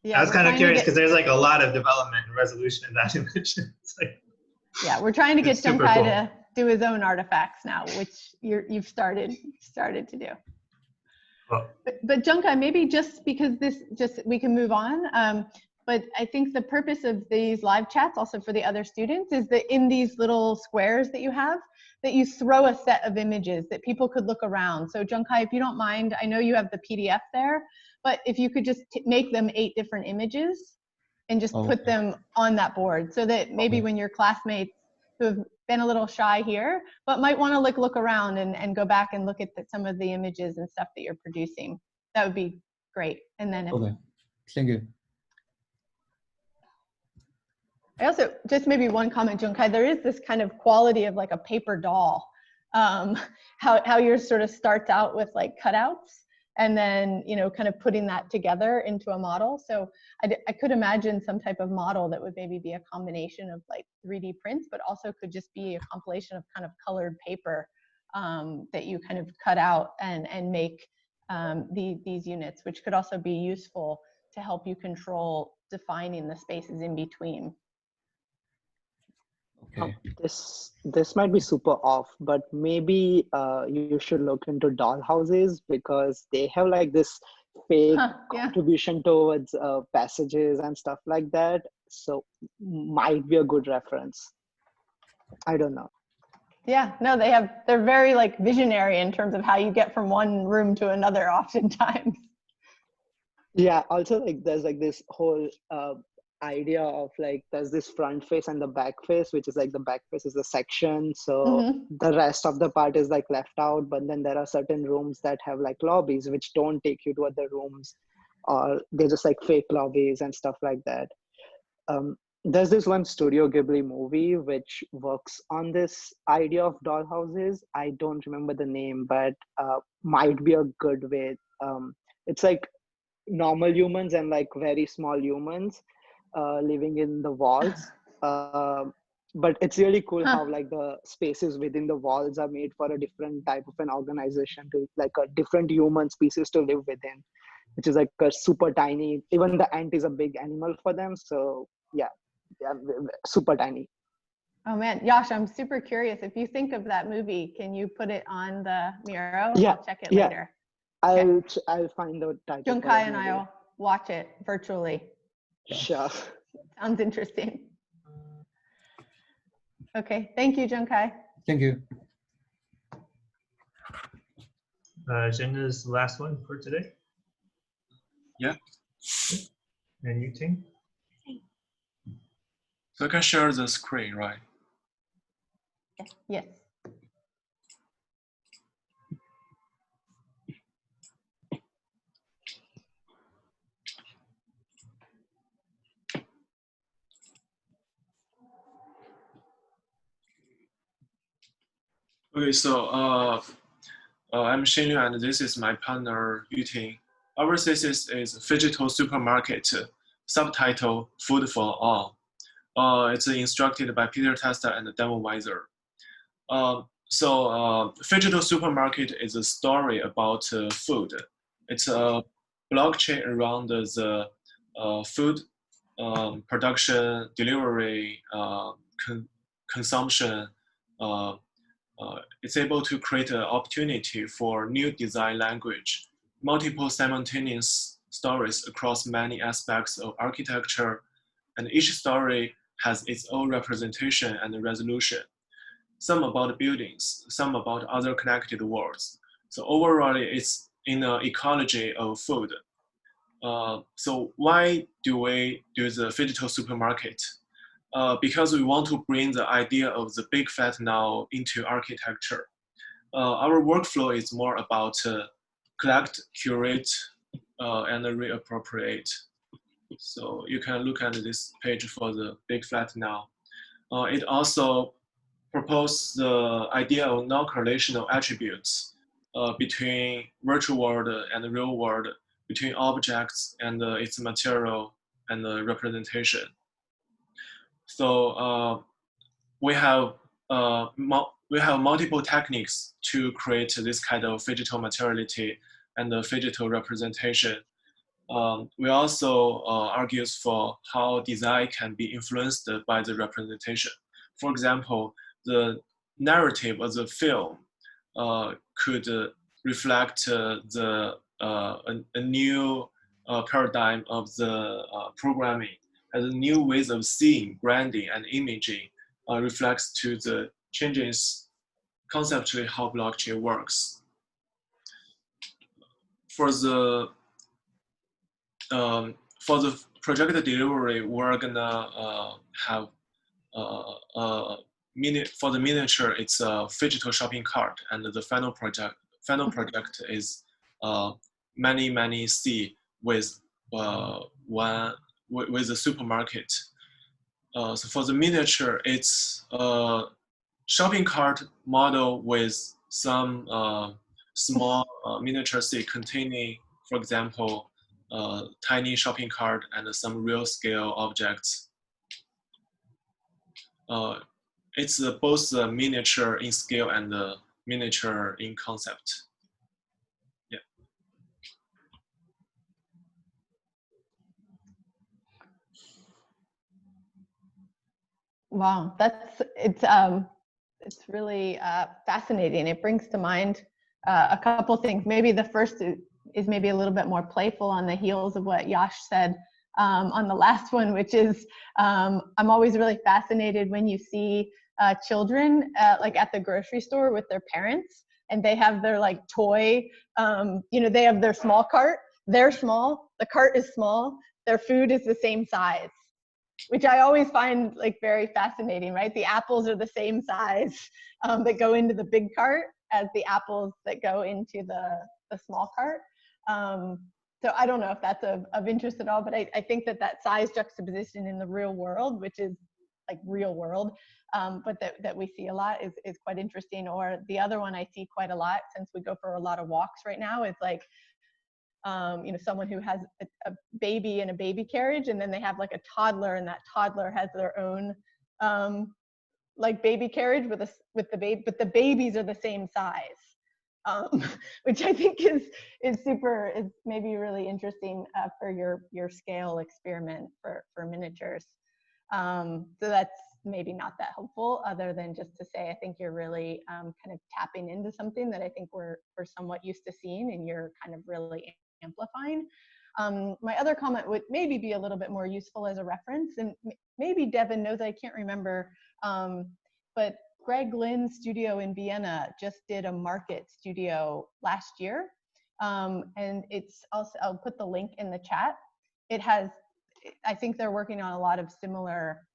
Speaker 2: Yeah,
Speaker 1: I was kind of curious because there's like a lot of development and resolution in that image. It's like,
Speaker 2: yeah, we're trying to get
Speaker 1: super
Speaker 2: Junkai
Speaker 1: cool.
Speaker 2: to do his own artifacts now, which you've started to do.
Speaker 1: Cool.
Speaker 2: But Junkai, maybe just because we can move on. But I think the purpose of these live chats, also for the other students, is that in these little squares that you have, that you throw a set of images that people could look around. So Junkai, if you don't mind, I know you have the PDF there, but if you could just make them 8 different images and just put them on that board, so that maybe when your classmates who have been a little shy here, but might want to look around and go back and look at some of the images and stuff that you're producing, that would be great. And then
Speaker 9: Thank you.
Speaker 2: I also, just maybe one comment, Junkai, there is this kind of quality of like a paper doll, how yours sort of starts out with like cutouts and then, kind of putting that together into a model. So I could imagine some type of model that would maybe be a combination of like 3D prints, but also could just be a compilation of kind of colored paper that you kind of cut out and make these units, which could also be useful to help you control defining the spaces in between.
Speaker 9: Okay.
Speaker 6: This might be super off, but maybe you should look into doll houses, because they have like this fake contribution towards passages and stuff like that. So might be a good reference. I don't know.
Speaker 2: Yeah, no, they're very like visionary in terms of how you get from one room to another oftentimes.
Speaker 6: Yeah, also like there's like this whole idea of like there's this front face and the back face, which is like the back face is the section, so the rest of the part is like left out, but then there are certain rooms that have like lobbies which don't take you to other rooms, or they're just like fake lobbies and stuff like that. There's this one Studio Ghibli movie which works on this idea of doll houses. I don't remember the name, but might be a good way. It's like normal humans and like very small humans living in the walls, but it's really cool how like the spaces within the walls are made for a different type of an organization, to like a different human species to live within, which is like a super tiny, even the ant is a big animal for them. So yeah, super tiny.
Speaker 2: Oh man, Yash, I'm super curious. If you think of that movie, can you put it on the Miro?
Speaker 6: Yeah,
Speaker 2: I'll check it later.
Speaker 6: I'll find the title.
Speaker 2: Junkai and I'll watch it virtually.
Speaker 6: Sure.
Speaker 2: Sounds interesting. Okay, thank you, Junkai.
Speaker 9: Thank you.
Speaker 1: Jenna's the last one for today.
Speaker 10: Yeah.
Speaker 1: And you, Ting?
Speaker 10: So I can share the screen, right?
Speaker 2: Yes.
Speaker 10: Okay, so I'm Xinliu, and this is my partner Yuting. Our thesis is Digital Supermarket, subtitle Food for All. It's instructed by Peter Testa and Devon Weiser. Digital Supermarket is a story about food. It's a blockchain around the food production, delivery, consumption. It's able to create an opportunity for new design language, multiple simultaneous stories across many aspects of architecture, and each story has its own representation and resolution. Some about buildings, some about other connected worlds. So overall, it's in an ecology of food. So why do we do the digital supermarket? Because we want to bring the idea of the big fat now into architecture. Our workflow is more about collect, curate, and reappropriate. So you can look at this page for the big fat now. It also proposes the idea of non-correlational attributes between virtual world and the real world, between objects and its material and the representation. So we have multiple techniques to create this kind of digital materiality and the digital representation. We also argues for how design can be influenced by the representation. For example, the narrative of the film could reflect a new paradigm of the programming, as a new ways of seeing, branding, and imaging reflects to the changes conceptually how blockchain works. For the project delivery, we're gonna have for the miniature, it's a digital shopping cart, and the final project is many C with with a supermarket. So for the miniature, it's a shopping cart model with some small miniature C containing, for example, tiny shopping cart and some real scale objects. It's both the miniature in scale and the miniature in concept. Yeah.
Speaker 2: Wow, it's really fascinating. It brings to mind a couple things. Maybe the first is maybe a little bit more playful on the heels of what Yash said on the last one, which is I'm always really fascinated when you see children like at the grocery store with their parents, and they have their like toy, they have their small cart. They're small, the cart is small, their food is the same size, which I always find like very fascinating, right? The apples are the same size that go into the big cart as the apples that go into the small cart. So I don't know if that's of interest at all, but I think that size juxtaposition in the real world, which is like real world, but that we see a lot is quite interesting. Or the other one I see quite a lot, since we go for a lot of walks right now, is like, someone who has a baby in a baby carriage, and then they have like a toddler, and that toddler has their own like baby carriage with the baby, but the babies are the same size, which I think is maybe really interesting for your scale experiment for miniatures. So that's maybe not that helpful, other than just to say I think you're really kind of tapping into something that I think we're somewhat used to seeing, and you're kind of really amplifying. My other comment would maybe be a little bit more useful as a reference, and maybe Devin knows, I can't remember, but Greg Lynn's studio in Vienna just did a market studio last year, and it's also, I'll put the link in the chat. I think they're working on a lot of similar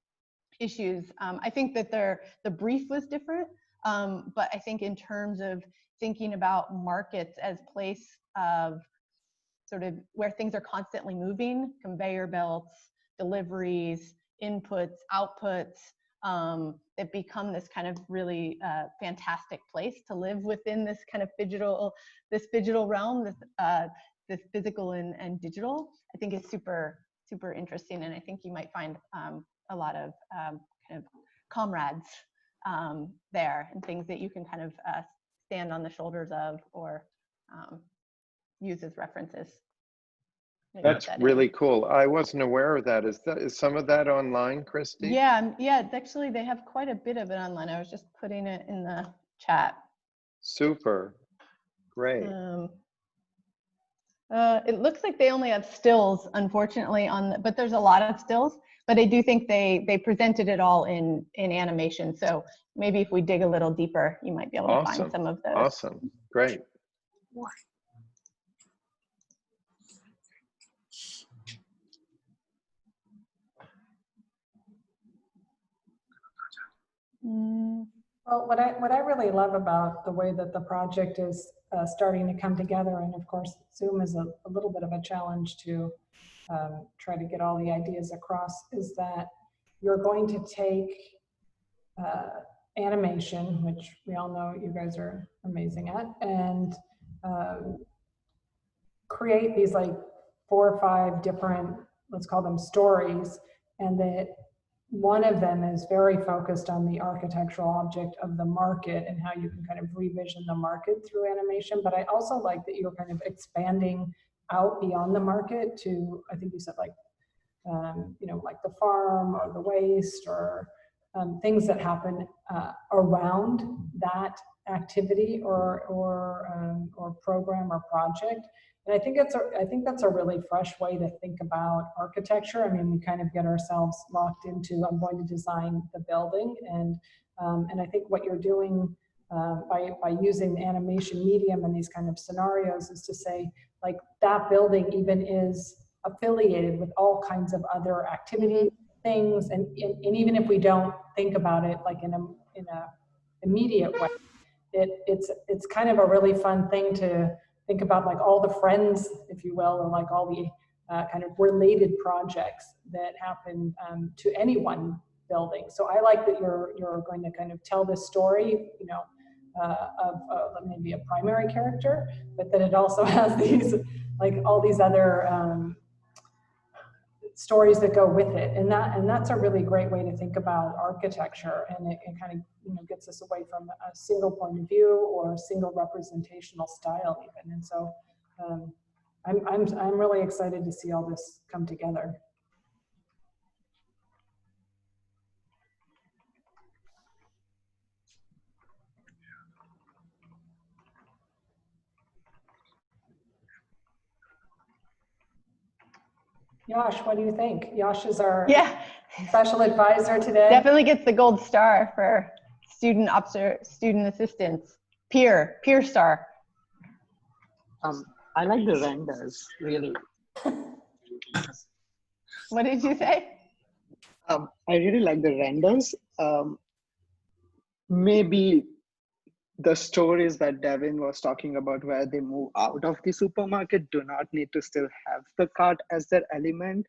Speaker 2: issues. I think that the brief was different, but I think in terms of thinking about markets as place of sort of where things are constantly moving, conveyor belts, deliveries, inputs, outputs, that become this kind of really fantastic place to live within this kind of digital realm, this physical and digital. I think it's super interesting, and I think you might find a lot of kind of comrades there, and things that you can kind of stand on the shoulders of, or use as references.
Speaker 3: That's really cool. I wasn't aware of that. Is some of that online, Christy?
Speaker 2: Yeah, actually they have quite a bit of it online. I was just putting it in the chat.
Speaker 3: Super, great.
Speaker 2: It looks like they only have stills, unfortunately, but there's a lot of stills. But I do think they presented it all in animation. So maybe if we dig a little deeper, you might be able to find some of those.
Speaker 3: Awesome, great.
Speaker 5: Well, what I really love about the way that the project is starting to come together, and of course Zoom is a little bit of a challenge to try to get all the ideas across, is that you're going to take animation, which we all know you guys are amazing at, and create these like 4 or 5 different, let's call them stories, and that one of them is very focused on the architectural object of the market and how you can kind of revision the market through animation. But I also like that you're kind of expanding out beyond the market to, I think you said like, you know, like the farm or the waste, or things that happen around that activity or program or project. And I think that's a really fresh way to think about architecture. I mean, we kind of get ourselves locked into, I'm going to design the building, and I think what you're doing by using the animation medium and these kind of scenarios is to say, like, that building even is affiliated with all kinds of other activity things, and even if we don't think about it like in a immediate way, it's kind of a really fun thing to think about, like all the friends, if you will, or like all the kind of related projects that happen to any one building. So I like that you're going to kind of tell this story, you know, of maybe a primary character, but that it also has these, like all these other stories that go with it, and that's a really great way to think about architecture, and it kind of, you know, gets us away from a single point of view or a single representational style even. And so I'm really excited to see all this come together. Yash, what do you think? Yash is our special advisor today.
Speaker 2: Definitely gets the gold star for student assistance, peer star.
Speaker 6: I like the renders, really.
Speaker 2: What did you say?
Speaker 6: I really like the renders. Maybe the stories that Devin was talking about, where they move out of the supermarket, do not need to still have the cart as their element,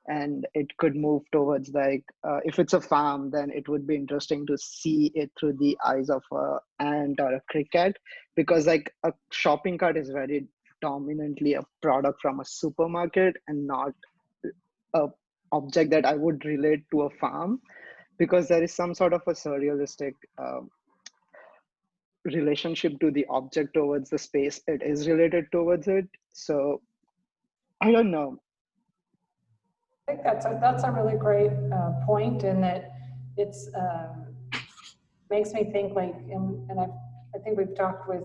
Speaker 6: and it could move towards, like, if it's a farm, then it would be interesting to see it through the eyes of an ant or a cricket, because like a shopping cart is very dominantly a product from a supermarket and not a object that I would relate to a farm, because there is some sort of a surrealistic relationship to the object towards the space it is related towards it. So I don't know.
Speaker 5: I think that's a really great point, in that it's makes me think, like, and I think we've talked with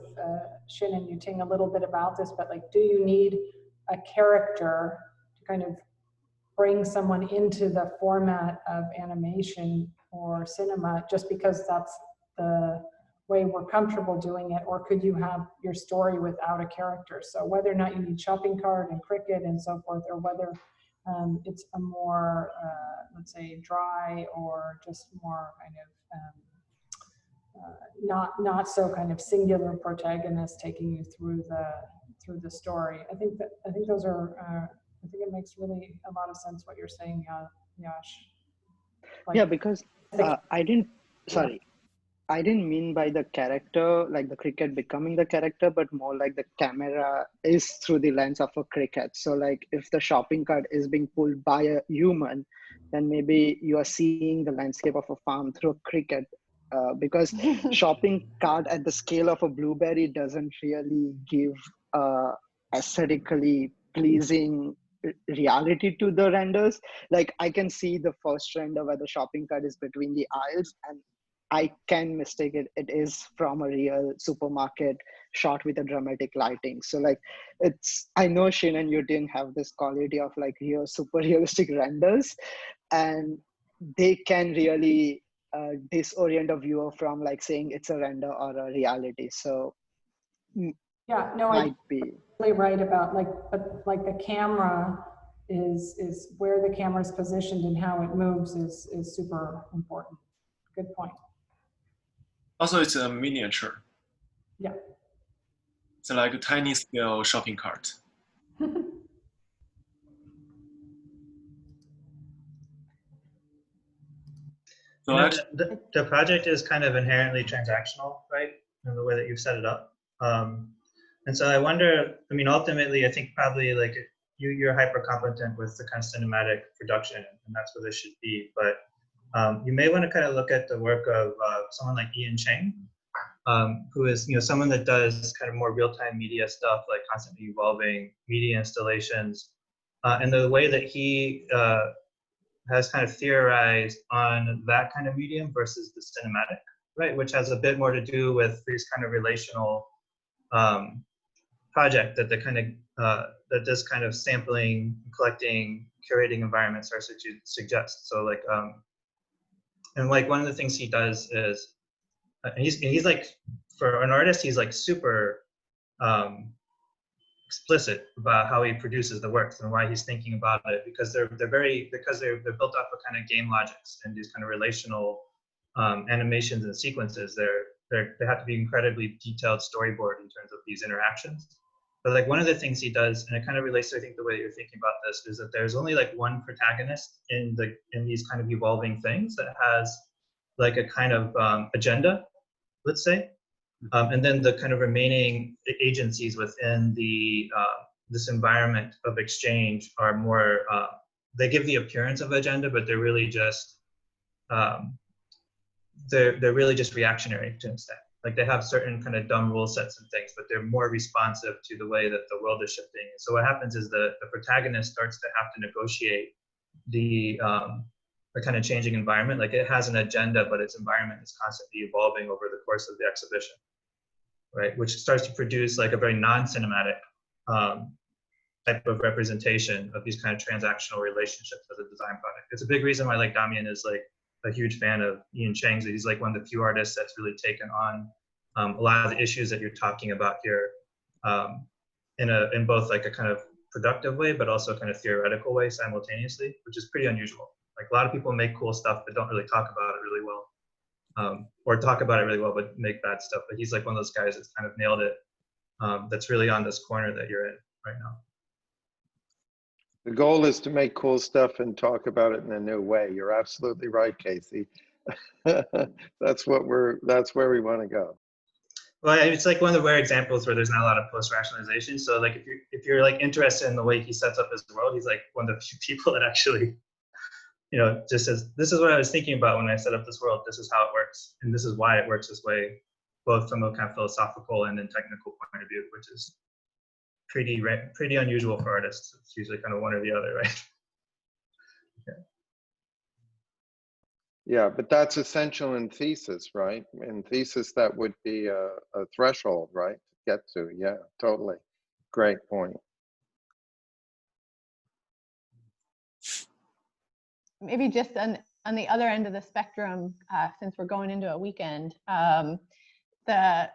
Speaker 5: Shin and Yuting a little bit about this, but like, do you need a character to kind of bring someone into the format of animation or cinema just because that's the way we're comfortable doing it, or could you have your story without a character? So whether or not you need shopping cart and cricket and so forth, or whether it's a more, let's say, dry or just more kind of not so kind of singular protagonist taking you through the story. I think those are. I think it makes really a lot of sense what you're saying, Yash. Like,
Speaker 6: yeah, because I didn't mean by the character, like the cricket becoming the character, but more like the camera is through the lens of a cricket. So like if the shopping cart is being pulled by a human, then maybe you are seeing the landscape of a farm through a cricket. Because shopping cart at the scale of a blueberry doesn't really give aesthetically pleasing reality to the renders. Like I can see the first render where the shopping cart is between the aisles, and I can mistake it. It is from a real supermarket shot with a dramatic lighting. So like I know Shin and you didn't have this quality of like real super realistic renders, and they can really disorient a viewer from like saying it's a render or a reality. So
Speaker 5: yeah, no,
Speaker 6: might be
Speaker 5: really right about but the camera is where the camera is positioned and how it moves is super important. Good point.
Speaker 10: Also, it's a miniature.
Speaker 5: Yeah.
Speaker 10: It's like a tiny scale shopping cart.
Speaker 1: So the project is kind of inherently transactional, right? In the way that you've set it up. And so I wonder, I mean, ultimately, I think probably like you're hyper competent with the kind of cinematic production, and that's what this should be. But you may want to kind of look at the work of someone like Ian Chang, who is someone that does kind of more real-time media stuff, like constantly evolving media installations, and the way that he has kind of theorized on that kind of medium versus the cinematic, right, which has a bit more to do with these kind of relational project that that this kind of sampling, collecting, curating environment starts to suggest. So like, and like one of the things he does is, he's like, for an artist, he's like super explicit about how he produces the works and why he's thinking about it, because they're built off of kind of game logics and these kind of relational animations and sequences. They have to be incredibly detailed storyboard in terms of these interactions. But like one of the things he does, and it kind of relates to I think the way you're thinking about this, is that there's only like one protagonist in these kind of evolving things that has like a kind of agenda, let's say. And then the kind of remaining agencies within this environment of exchange are more, they give the appearance of agenda, but they're really just, they're really just reactionary to an extent. Like they have certain kind of dumb rule sets and things, but they're more responsive to the way that the world is shifting. So what happens is the protagonist starts to have to negotiate the kind of changing environment. Like it has an agenda, but its environment is constantly evolving over the course of the exhibition, right? Which starts to produce like a very non-cinematic type of representation of these kind of transactional relationships as a design product. It's a big reason why like Damian is like a huge fan of Ian Chang's. He's like one of the few artists that's really taken on a lot of the issues that you're talking about here in both like a kind of productive way, but also kind of theoretical way simultaneously, which is pretty unusual. Like a lot of people make cool stuff, but don't really talk about it really well. Or talk about it really well, but make bad stuff. But he's like one of those guys that's kind of nailed it. That's really on this corner that you're in right now.
Speaker 3: The goal is to make cool stuff and talk about it in a new way. You're absolutely right, Casey. That's where we want to go.
Speaker 1: Well, it's like one of the rare examples where there's not a lot of post-rationalization. So like if you're like interested in the way he sets up his world, he's like one of the few people that actually, just says, this is what I was thinking about when I set up this world. This is how it works. And this is why it works this way, both from a kind of philosophical and then technical point of view, which is pretty unusual for artists. It's usually kind of one or the other, right?
Speaker 3: Yeah, but that's essential in thesis, right? In thesis, that would be a threshold, right? To get to, yeah, totally. Great point.
Speaker 2: Maybe just on the other end of the spectrum, since we're going into a weekend, when I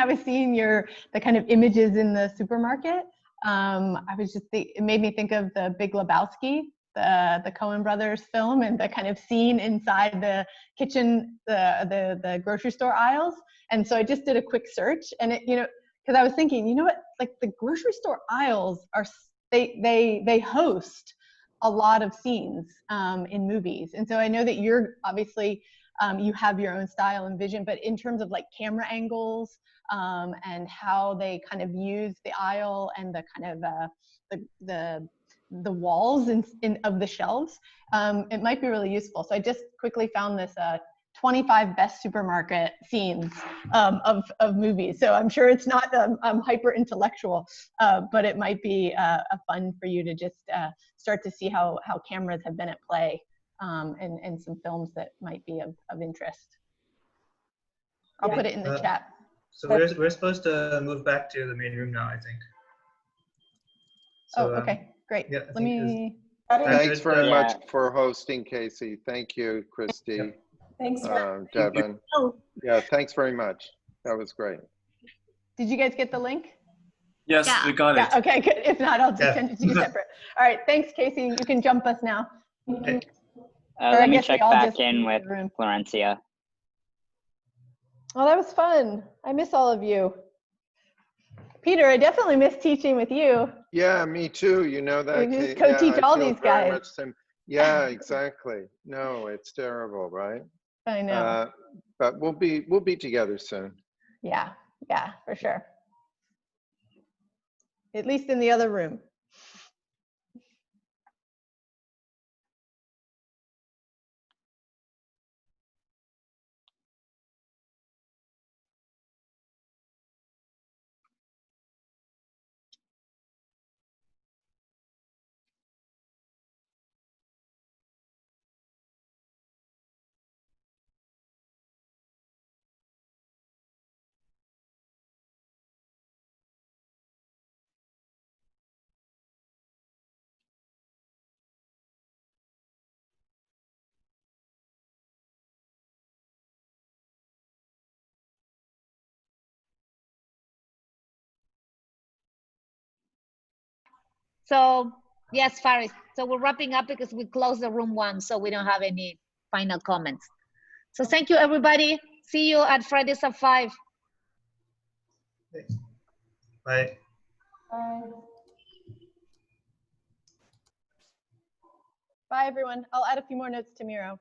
Speaker 2: was seeing the kind of images in the supermarket, I was just it made me think of the Big Lebowski, the Coen brothers film, and the kind of scene inside the kitchen, the grocery store aisles. And so I just did a quick search, and it, you know, because I was thinking, you know what, like the grocery store aisles are, they host a lot of scenes in movies. And so I know that you're obviously, you have your own style and vision, but in terms of like camera angles and how they kind of use the aisle and the kind of the walls of the shelves, it might be really useful. So I just quickly found this 25 best supermarket scenes of movies. So I'm sure it's not hyper intellectual, but it might be a fun for you to just start to see how cameras have been at play and some films that might be of interest. I'll put it in the chat.
Speaker 1: So we're supposed to move back to the main room now, I think. So,
Speaker 2: okay, great.
Speaker 1: Yeah,
Speaker 2: Let me.
Speaker 3: Thanks very much for hosting, Casey. Thank you, Christy.
Speaker 1: Yeah.
Speaker 5: Thanks,
Speaker 3: Devin. Yeah, thanks very much. That was great.
Speaker 2: Did you guys get the link?
Speaker 10: Yes, we got it.
Speaker 2: Okay, good. If not, I'll just send it to you separate. All right, thanks, Casey. You can jump us now.
Speaker 12: Let me check back in with Florencia.
Speaker 2: Oh, that was fun. I miss all of you. Peter, I definitely miss teaching with you.
Speaker 3: Yeah, me too. You know that.
Speaker 2: You just co-teach all these guys.
Speaker 3: Yeah, exactly. No, it's terrible, right?
Speaker 2: I know.
Speaker 3: But we'll be together soon.
Speaker 2: Yeah, for sure. At least in the other room.
Speaker 13: So yes, Faris. So we're wrapping up because we closed the room 1, so we don't have any final comments. So thank you, everybody. See you at Fridays at 5.
Speaker 1: Bye.
Speaker 5: Bye.
Speaker 2: Bye, everyone. I'll add a few more notes to Miro.